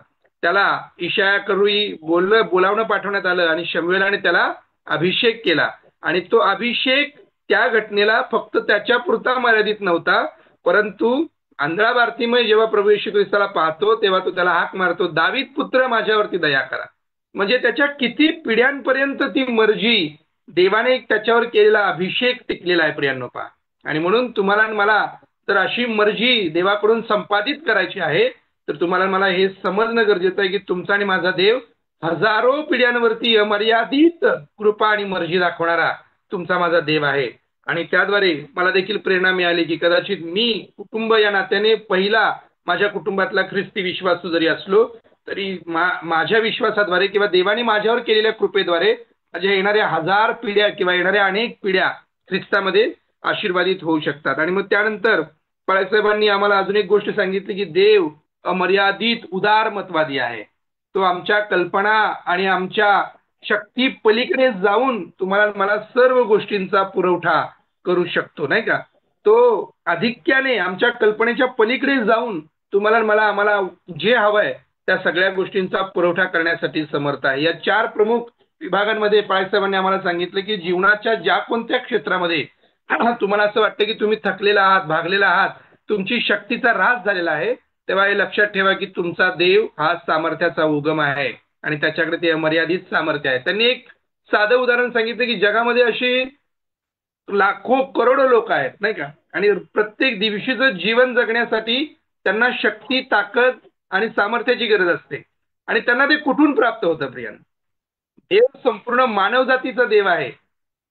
त्याला इशायाकरूही बोलावणं पाठवण्यात आलं आणि शमूएलाने त्याला अभिषेक केला, आणि तो अभिषेक त्या घटनेला फक्त त्याच्यापुरता मर्यादित नव्हता, परंतु आंधळा बार्तिमेय जेव्हा प्रभू येशू ख्रिस्ताला पाहतो तेव्हा तो त्याला हाक मारतो, दावीद पुत्र माझ्यावरती दया करा. म्हणजे त्याच्या किती पिढ्यांपर्यंत ती मर्जी, देवाने त्याच्यावर केलेला अभिषेक टिकलेला आहे प्रियांनो. पहा, आणि म्हणून तुम्हाला आणि मला तर अशी मर्जी देवाकडून संपादित करायची आहे, तर तुम्हाला मला हे समजणं गरजेचं आहे की तुमचा आणि माझा देव हजारो पिढ्यांवरती अमर्यादित कृपा आणि मर्जी दाखवणारा तुमचा माझा देव आहे. आणि त्याद्वारे मला देखील प्रेरणा मिळाली की कदाचित मी कुटुंब या नात्याने पहिला माझ्या कुटुंबातला ख्रिस्ती विश्वासू जरी असलो तरी माझ्या विश्वासाद्वारे किंवा देवाने माझ्यावर केलेल्या कृपेद्वारे माझ्या येणाऱ्या हजार पिढ्या किंवा येणाऱ्या अनेक पिढ्या ख्रिस्तामध्ये आशीर्वादित होऊ शकतात. आणि मग त्यानंतर पळसाहेबांनी आम्हाला अजून एक गोष्ट सांगितली की देव अमर्यादित उदारमतवादी आहे. तो आमच्या कल्पना आणि आमच्या शक्ती पलीकडे जाऊन तुम्हाला मला सर्व गोष्टींचा पुरवठा करू शकतो, नाही का. तो आधिक्याने आमच्या कल्पनेच्या पलीकडे जाऊन तुम्हाला मला आम्हाला जे हवंय त्या सगळ्या गोष्टींचा पुरवठा करण्यासाठी समर्थ आहे. या 4 प्रमुख विभागांमध्ये पळसाहेबांनी आम्हाला सांगितलं की जीवनाच्या ज्या कोणत्या क्षेत्रामध्ये तुम्हाला असं वाटतं की तुम्ही थकलेला आहात, भागलेला आहात, तुमची शक्तीचा ऱ्हास झालेला आहे, तेव्हा हे लक्षात ठेवा की तुमचा देव हा सामर्थ्याचा उगम आहे आणि त्याच्याकडे ते अमर्यादित सामर्थ्य आहे. त्यांनी एक साधं उदाहरण सांगितलं की जगामध्ये अशी लाखो करोडो लोक आहेत, नाही का, आणि प्रत्येक दिवशीचं जीवन जगण्यासाठी त्यांना शक्ती, ताकद आणि सामर्थ्याची गरज असते, आणि त्यांना ते कुठून प्राप्त होतं प्रियन? देव संपूर्ण मानवजातीचा देव आहे.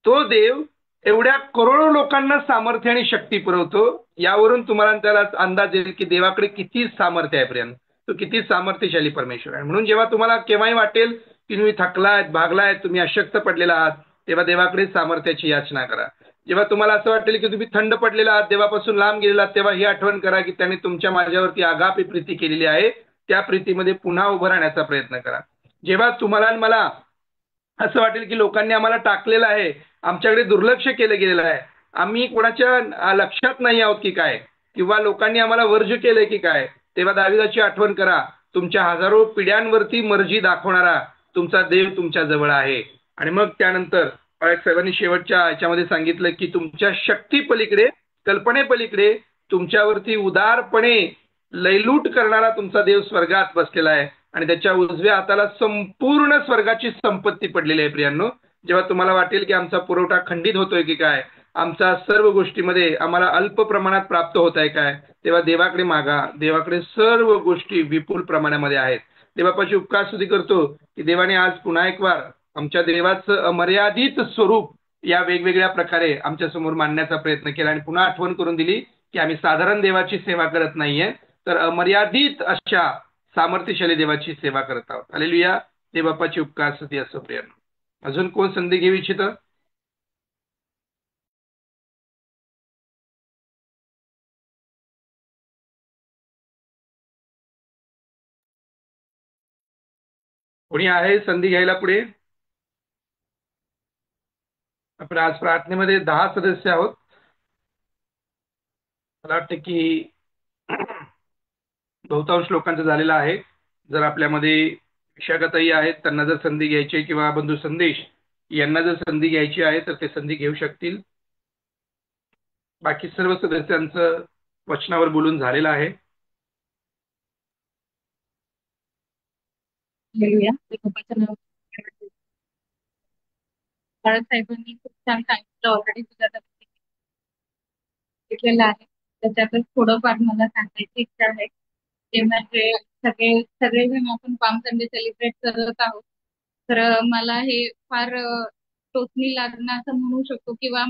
तो देव एवढ्या करोडो लोकांना सामर्थ्य आणि शक्ती पुरवतो. यावरून तुम्हाला त्याला अंदाज येईल की देवाकडे किती सामर्थ्य आहे प्रियन. तो किती सामर्थ्यशाली परमेश्वर आहे. म्हणून जेव्हा तुम्हाला केव्हाही वाटेल की तुम्ही थकलायत, भागलायत, तुम्ही अशक्त पडलेला आहात, तेव्हा देवाकडे सामर्थ्याची याचना करा. जेव्हा तुम्हाला असं वाटेल की तुम्ही थंड पडलेला आहात, देवापासून लांब गेलेला आहात, तेव्हा ही आठवण करा की त्याने तुमच्या माझ्यावरती आगापी प्रीती केलेली आहे. त्या प्रीतीमध्ये पुन्हा उभं राहण्याचा प्रयत्न करा. जेव्हा तुम्हाला आणि मला असं वाटेल की लोकांनी आम्हाला टाकलेलं आहे, आमच्याकडे दुर्लक्ष केलं गेलेलं आहे, आम्ही कोणाच्या लक्षात नाही आहोत की काय, किंवा लोकांनी आम्हाला वर्ज केलंय की काय, तेव्हा दाविदाची आठवण करा. तुमच्या हजारो पिढ्यांवरती मर्जी दाखवणारा तुमचा देव तुमच्या जवळ आहे. आणि मग त्यानंतर साहेबांनी शेवटच्या याच्यामध्ये सांगितलं की तुमच्या शक्ती पलीकडे, कल्पनेपलीकडे तुमच्यावरती उदारपणे लयलूट करणारा तुमचा देव स्वर्गात बसलेला आहे, आणि त्याच्या उजव्या हाताला संपूर्ण स्वर्गाची संपत्ती पडलेली आहे. प्रियांनो, जेव्हा तुम्हाला वाटेल की आमचा पुरवठा खंडित होतोय की काय, आमच्या सर्व गोष्टीमध्ये आम्हाला अल्प प्रमाणात प्राप्त होत आहे काय, तेव्हा देवाकडे मागा. देवाकडे सर्व गोष्टी विपुल प्रमाणामध्ये आहेत. देवापाशी उपकार स्तुती करतो की देवाने आज पुन्हा एक वार आमच्या देवाचं अमर्यादित स्वरूप या वेगवेगळ्या प्रकारे आमच्या समोर मांडण्याचा प्रयत्न केला, आणि पुन्हा आठवण करून दिली की आम्ही साधारण देवाची सेवा करत नाहीये, तर अमर्यादित अशा सामर्थ्यशाली देवाची सेवा करत आहोत. हालेलुया. देवबापाची उपकार स्तुती असो प्रियांनो. अजून कोण संधी घेऊ इच्छित? कोणी आहे संधी घ्यायला पुढे? आपण आज प्रार्थनेमध्ये 10 सदस्य आहोत. मला वाटतं की बहुतांश लोकांचं झालेलं आहे. जर आपल्यामध्ये विशाखाताई आहेत, त्यांना जर संधी घ्यायची आहे, किंवा बंधू संदेश यांना जर संधी घ्यायची आहे तर ते संधी घेऊ शकतील. बाकी सर्व सदस्यांचं वचनावर बोलून झालेलं आहे. हालेलुया. देवबापाचं नाव बाळासाहेबांनी खूप छान सांगितलं ऑलरेडी सुद्धा. सांगितलेलं आहे त्याच्यातच थोडंफार मला सांगायची इच्छा आहे. ते म्हणजे सगळेजण आपण पाम संडे सेलिब्रेट करत आहोत. तर मला हे फार टोचणी लागणं असं म्हणू शकतो किंवा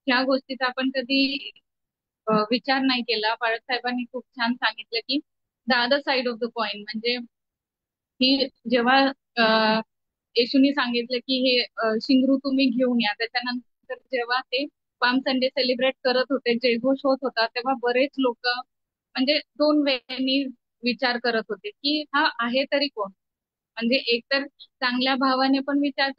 ह्या गोष्टीचा आपण कधी विचार नाही केला. बाळासाहेबांनी खूप छान सांगितलं की the other side of the coin, म्हणजे ही जेव्हा येशूनी सांगितलं की हे शिंगरू तुम्ही घेऊन या, त्याच्यानंतर जेव्हा ते पाम संडे सेलिब्रेट करत होते, जयघोष होत होता, तेव्हा बरेच लोक म्हणजे दोन वेळांनी विचार करत होते की हा आहे तरी कोण. म्हणजे एकतर चांगल्या भावनेने विचार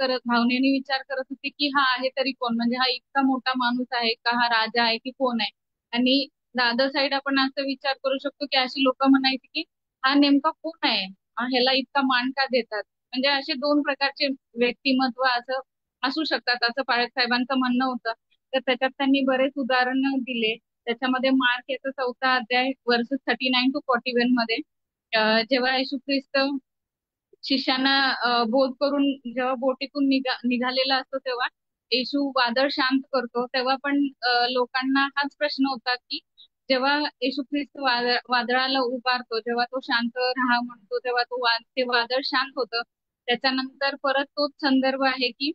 करत होते की हा आहे तरी कोण, म्हणजे हा इतका मोठा माणूस आहे का, हा राजा आहे की कोण आहे. आणि दादर साईड आपण असं विचार करू शकतो की अशी लोक म्हणायची की हा नेमका कोण आहे, ह्याला इतका मान का देतात. म्हणजे असे दोन प्रकारचे व्यक्तिमत्व असं असू शकतात असं पाळक साहेबांचं म्हणणं होतं. तर त्याच्यात त्यांनी बरेच उदाहरण दिले. त्याच्यामध्ये मार्क याचा 4 अध्याय वर्सेस 39 to 41 मध्ये जेव्हा येशू ख्रिस्त शिष्यांना बोध करून जेव्हा बोटीतून निघालेला असतो, तेव्हा येशू वादळ शांत करतो. तेव्हा पण लोकांना हाच प्रश्न होता की जेव्हा येशू ख्रिस्त वादळाला उभारतो, जेव्हा तो शांत राहा म्हणतो, तेव्हा ते वादळ शांत होतं. त्याच्यानंतर परत तोच संदर्भ आहे की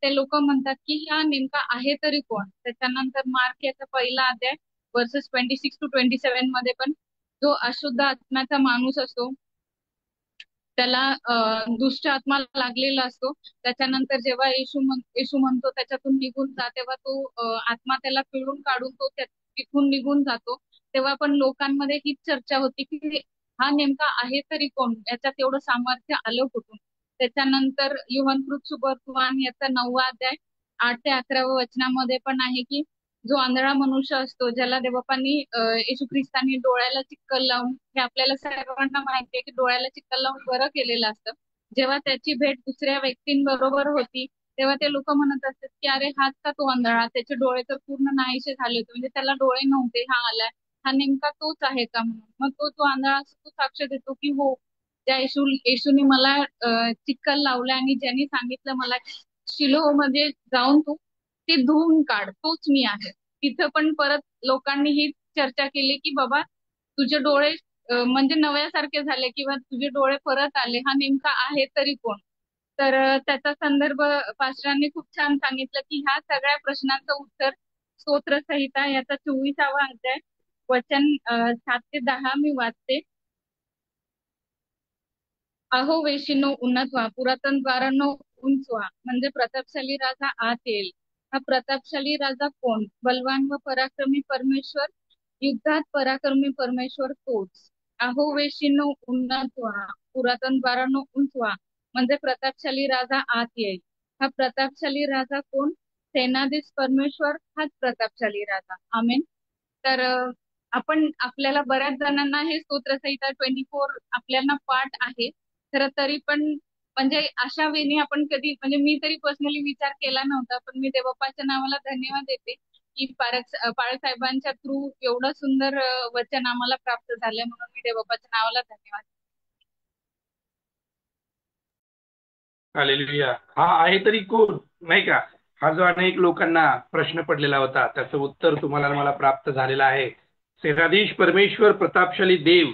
ते लोक म्हणतात की हा नेमका आहे तरी कोण. त्याच्यानंतर मार्क याचा 1 अध्याय वर्सेस 26 to 27 मध्ये पण जो अशुद्ध आत्म्याचा माणूस असतो, त्याला दुष्ट आत्मा लागलेला असतो. त्याच्यानंतर जेव्हा येशू म्हणतो त्याच्यातून निघून जा, तेव्हा तो आत्मा त्याला पिळून काढून तो तिथून निघून जातो. तेव्हा पण लोकांमध्ये हीच चर्चा होती की हा नेमका आहे तरी कोण, याच्यात एवढं सामर्थ्य आलं कुठून. त्याच्यानंतर युहन्कृत सुवर्तमान याचा 9 अध्याय 8 ते 11 वचनामध्ये पण आहे की जो आंधळा मनुष्य असतो, ज्याला देवबापांनी येशू ख्रिस्तांनी डोळ्याला चिक्कल लावून, हे आपल्याला सर्वांना माहिती आहे की डोळ्याला चिक्कल लावून बरं केलेलं असतं. जेव्हा त्याची भेट दुसऱ्या व्यक्तींबरोबर होती, तेव्हा ते लोक म्हणत असतात की अरे हाच का तो आंधळा, त्याचे डोळे तर पूर्ण नाहीसे झाले होते, म्हणजे त्याला डोळे नव्हते, हा आलाय, हा नेमका तोच आहे का म्हणून. मग तो आंधळा असतो, तो साक्ष देतो की हो, त्या येशूने मला चिक्कल लावलाय आणि ज्यांनी सांगितलं मला शिलोह मध्ये जाऊन तू ते धुवून काढ, तोच मी आहे. तिथं पण परत लोकांनी ही चर्चा केली की बाबा तुझे डोळे म्हणजे नव्यासारखे झाले किंवा तुझे डोळे परत आले, हा नेमका आहे तरी कोण. तर त्याचा संदर्भ पास्टरांनी खूप छान सांगितलं की ह्या सगळ्या प्रश्नांचं उत्तर स्तोत्रसंहिता याचा 24 अध्याय वचन 7 ते 10 मी वाचते. अहो वेशीनो उन्नत व्हा, पुरातन द्वारांनो उंच व्हा, म्हणजे प्रतापशाली राजा आत येईल. हा प्रतापशाली राजा कोण? बलवान व पराक्रमी परमेश्वर, युद्धात पराक्रमी परमेश्वर तोच. अहो वेशीनो उन्नत व्हा, पुरातन द्वारांनो उंच व्हा, म्हणजे प्रतापशाली राजा आत येईल. हा प्रतापशाली राजा कोण? सेनाधीश परमेश्वर हाच प्रतापशाली राजा. आमेन. तर आपण आपल्याला बऱ्याच जणांना हे स्तोत्रसंहिता 24 आपल्याला पाठ आहे. खरं तरी पण म्हणजे अशा वेळी आपण कधी, म्हणजे मी तरी पर्सनली विचार केला नव्हता, पण मी देवबापाच्या नावाला धन्यवाद देते की पाळक साहेबांच्या थ्रू एवढं सुंदर वचन आम्हाला प्राप्त झालं, म्हणून मी देवबापाच्या नावाला धन्यवाद. हालेलुया. हा आहे तरी कोण, नाही का, हा जो अनेक लोकांना प्रश्न पडलेला होता, त्याचं उत्तर तुम्हाला मला प्राप्त झालेलं आहे. सेनाधीश परमेश्वर, प्रतापशाली देव,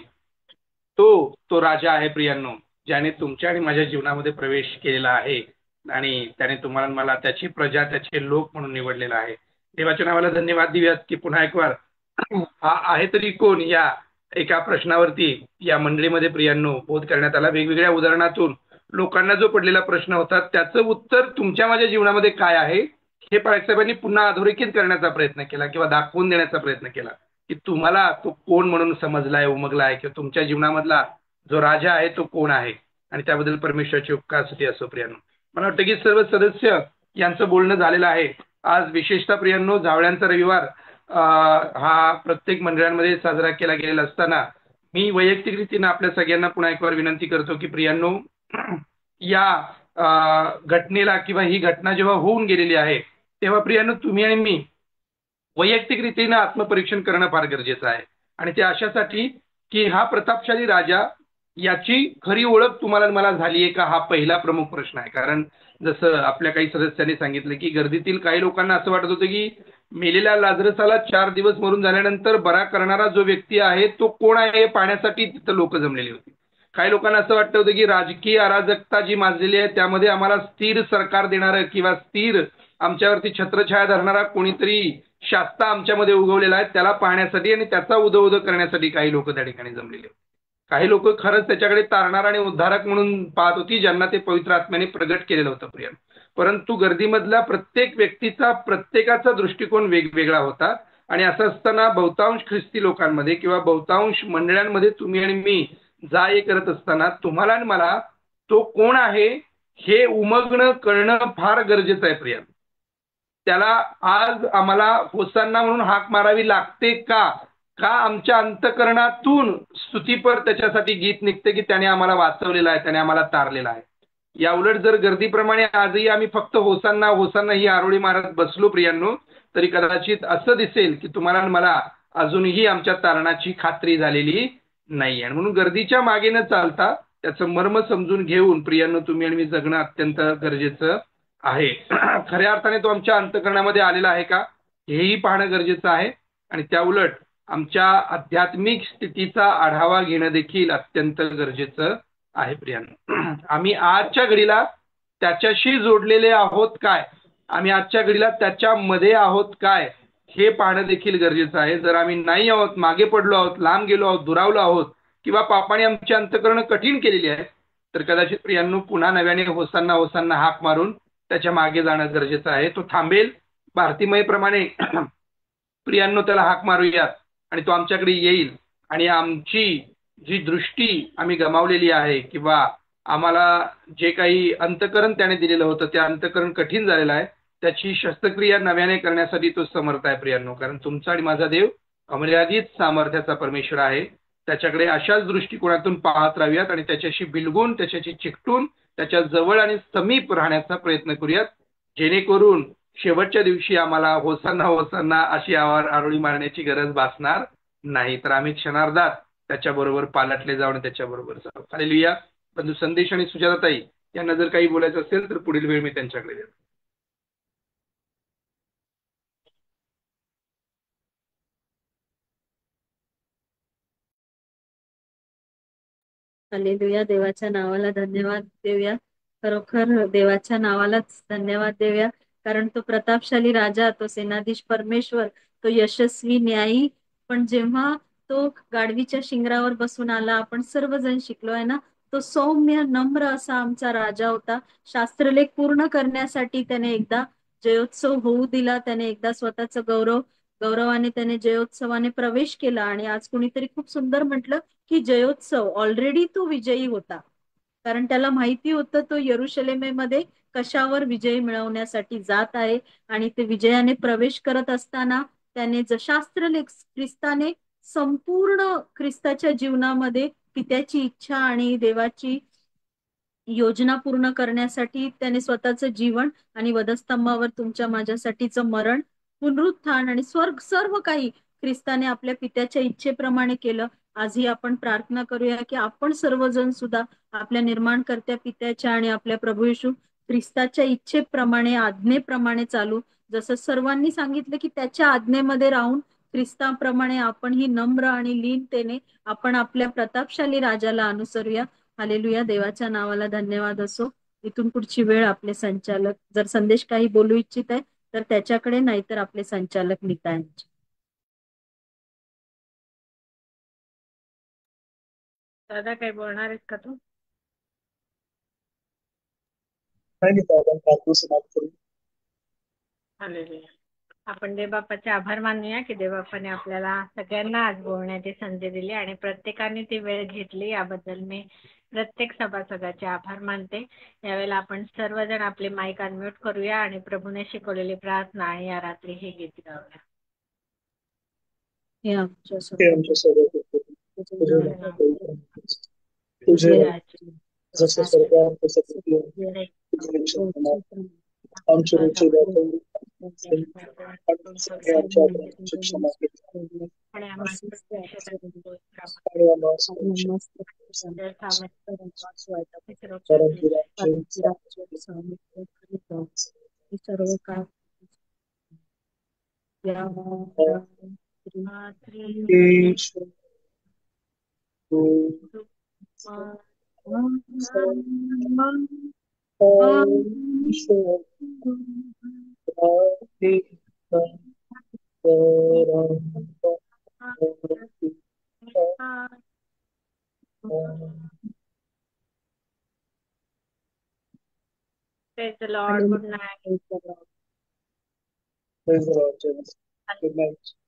तो राजा आहे प्रियांनो, ज्याने तुमच्या आणि माझ्या जीवनामध्ये प्रवेश केलेला आहे आणि त्याने तुम्हाला मला त्याची प्रजा, त्याचे लोक म्हणून निवडलेला आहे. देवाच्या नावाला धन्यवाद देऊयात की पुन्हा एक वार हा आहे तरी कोण या एका प्रश्नावरती या मंडळीमध्ये प्रियांनो बोध करण्यात आला. वेगवेगळ्या उदाहरणातून लोकांना जो पडलेला प्रश्न होता त्याचं उत्तर तुमच्या माझ्या जीवनामध्ये काय आहे हे पाळकसाहेबांनी पुन्हा अधोरेखित करण्याचा प्रयत्न केला किंवा दाखवून देण्याचा प्रयत्न केला की तुम्हाला तो कोण म्हणून समजलाय, उमगलाय, किंवा तुमच्या जीवनामधला जो राजा आहे तो कोण आहे. आणि त्याबद्दल परमेश्वराची उपकारस्तुती असो प्रियांनो. मला वाटतं की सर्व सदस्य यांचं बोलणं झालेलं आहे. आज विशेषतः प्रियांनो जावळ्यांचा रविवार हा प्रत्येक मंडळांमध्ये साजरा केला गेलेला असताना मी वैयक्तिक रीतीनं आपल्या सगळ्यांना पुन्हा एक वार विनंती करतो की प्रियांनो, या घटनेला किंवा ही घटना जेव्हा होऊन गेलेली आहे तेव्हा प्रियांनो तुम्ही आणि मी वैयक्तिक रीतीनं आत्मपरीक्षण करणं फार गरजेचं आहे. आणि ते अशासाठी की हा प्रतापशाली राजा याची खरी ओळख तुम्हाला मला झाली आहे का, हा पहिला प्रमुख प्रश्न आहे. कारण जसं आपल्या काही सदस्यांनी सांगितलं की गर्दीतील काही लोकांना असं वाटत होतं की मेलेल्या लाजरसाला 4 दिवस मरून झाल्यानंतर बरा करणारा जो व्यक्ती आहे तो कोण आहे हे पाहण्यासाठी तिथं लोक जमलेली होती. काही लोकांना असं वाटतं होतं की राजकीय अराजकता जी माजलेली आहे त्यामध्ये आम्हाला स्थिर सरकार देणारं किंवा स्थिर आमच्यावरती छत्रछाया धरणारा कोणीतरी शास्ता आमच्यामध्ये उगवलेला आहे त्याला पाहण्यासाठी आणि त्याचा उदो करण्यासाठी काही लोक त्या ठिकाणी जमलेले होते. काही लोक खरंच त्याच्याकडे तारणार आणि उद्धारक म्हणून पाहत होती ज्यांना ते पवित्र आत्म्याने प्रगट केलेलं होतं प्रिय. परंतु गर्दीमधला प्रत्येक व्यक्तीचा प्रत्येकाचा दृष्टिकोन वेगवेगळा होता आणि असं असताना बहुतांश ख्रिस्ती लोकांमध्ये किंवा बहुतांश मंडळांमध्ये तुम्ही आणि मी जा ये करत असताना तुम्हाला आणि मला तो कोण आहे हे उमगणं कळणं फार गरजेचं आहे प्रिय. त्याला आज आम्हाला होसांना म्हणून हाक मारावी लागते का आमच्या अंतकरणातून स्तुतीपर त्याच्यासाठी गीत निघते की त्याने आम्हाला वाचवलेलं आहे त्याने आम्हाला तारलेलं आहे. या उलट जर गर्दीप्रमाणे आजही आम्ही फक्त होसांना ही आरोळी मारत बसलो प्रियांनो तरी कदाचित असं दिसेल की तुम्हाला मला अजूनही आमच्या तारणाची खात्री झालेली नाही. आणि म्हणून गर्दीच्या मागे न चालता त्याचं मर्म समजून घेऊन प्रियांनो तुम्ही आणि मी जगणं अत्यंत गरजेचं आहे. खऱ्या अर्थाने तो आमच्या अंतकरणामध्ये आलेला आहे का हेही पाहणं गरजेचं आहे. आणि त्या उलट आमच्या आध्यात्मिक स्थितीचा आढावा घेणं देखील अत्यंत गरजेचं आहे प्रियांनो. आम्ही आजच्या घडीला त्याच्याशी जोडलेले आहोत काय आम्ही आजच्या घडीला त्याच्यामध्ये आहोत काय हे पाहणं देखील गरजेचं आहे. जर आम्ही नाही आहोत मागे पडलो आहोत लांब गेलो आहोत दुरावलो आहोत किंवा पापाने आमची अंतकरणं कठीण केलेली आहे तर कदाचित प्रियांनो पुन्हा नव्याने होसांना हाक मारून त्याच्या मागे जाणं गरजेचं आहे. तो थांबेल भारतीमयप्रमाणे प्रियांनो त्याला हाक मारूयात आणि तो आमच्याकडे येईल आणि आमची जी दृष्टी आम्ही गमावलेली आहे किंवा आम्हाला जे काही अंतकरण त्याने दिलेलं होतं ते अंतकरण कठीण झालेलं आहे त्याची शस्त्रक्रिया नव्याने करण्यासाठी तो समर्थ आहे प्रियांनो. कारण तुमचा आणि माझा देव अमर्यादित सामर्थ्याचा परमेश्वर आहे. त्याच्याकडे अशाच दृष्टिकोनातून पाहत राहूयात आणि त्याच्याशी बिलगून त्याच्याशी चिकटून त्याच्या जवळ आणि समीप राहण्याचा प्रयत्न करूयात जेणेकरून शेवटच्या दिवशी आम्हाला होसांना अशी आरोळी मारण्याची गरज भासणार नाही तर आम्ही क्षणार्धात त्याच्याबरोबर पालटले जाऊन त्याच्याबरोबर जाऊ. हालेलुया. बंधू संदेश आणि सुजाताताई यांना जर काही बोलायचं असेल तर पुढील वेळ मी त्यांच्याकडे देतो. हालेलुया. देवाच्या नावाला धन्यवाद देऊया. खरोखर देवाच्या नावालाच धन्यवाद देऊया कारण तो प्रतापशाली राजा तो सेनाधीश परमेश्वर तो यशस्वी न्यायी पण जेव्हा तो गाढवीच्या शिंगरावर बसून आला आपण सर्वजण शिकलो आहे ना तो सौम्य नम्र असा आमचा राजा होता. शास्त्रलेख पूर्ण करण्यासाठी त्याने एकदा जयोत्सव होऊ दिला. त्याने एकदा स्वतःचं गौरवाने त्याने जयोत्सवाने प्रवेश केला आणि आज कुणीतरी खूप सुंदर म्हटलं की जयोत्सव ऑलरेडी तो विजयी होता कारण त्याला माहिती होतं तो यरुशलेमेमध्ये कशावर विजय मिळवण्यासाठी जात आहे आणि ते विजयाने प्रवेश करत असताना त्याने शास्त्रलेख ख्रिस्ताने संपूर्ण ख्रिस्ताच्या जीवनामध्ये पित्याची इच्छा आणि देवाची योजना पूर्ण करण्यासाठी त्याने स्वतःचं जीवन आणि वधस्तंभावर तुमच्या माझ्यासाठीचं मरण पुनरुत्थान आणि स्वर्ग सर्व काही ख्रिस्ताने आपल्या पित्याच्या इच्छेप्रमाणे केलं. आजही आपण प्रार्थना करूया की आपण सर्वजण सुद्धा आपल्या निर्माणकर्त्या पित्याच्या आणि आपल्या प्रभू येशू ख्रिस्ताच्या इच्छेप्रमाणे आज्ञेप्रमाणे चालू. जसं सर्वांनी सांगितलं की त्याच्या आज्ञेमध्ये राहून ख्रिस्ताप्रमाणे आपण ही नम्र आणि लीनतेने आपण आपल्या प्रतापशाली राजाला अनुसरूया. हालेलुया. देवाच्या नावाला धन्यवाद असो. इथून पुढची वेळ आपले संचालक जर संदेश काही बोलू इच्छित आहे तर त्याच्याकडे नाहीतर आपले संचालक नीता यांचे. दादा काही बोलणार आहेत का तू? हालेलुया. आपण देवबापाचे आभार मानूया की देवबापाने आपल्याला सगळ्यांना आज बोलण्याची संधी दिली आणि प्रत्येकाने ती वेळ घेतली याबद्दल मी प्रत्येक सभासदाचे आभार मानते. यावेळेला आपण सर्वजण आपले माईक अनम्यूट करूया आणि प्रभूने शिकवलेली प्रार्थना आणि या रात्री हे गीत गाऊया. हे आमच्या तुझे जसं सरकार तसं आमच्या रोजचे क्षमा आणि ईश्वर Praise the Lord. Good night. Praise the Lord. Good night.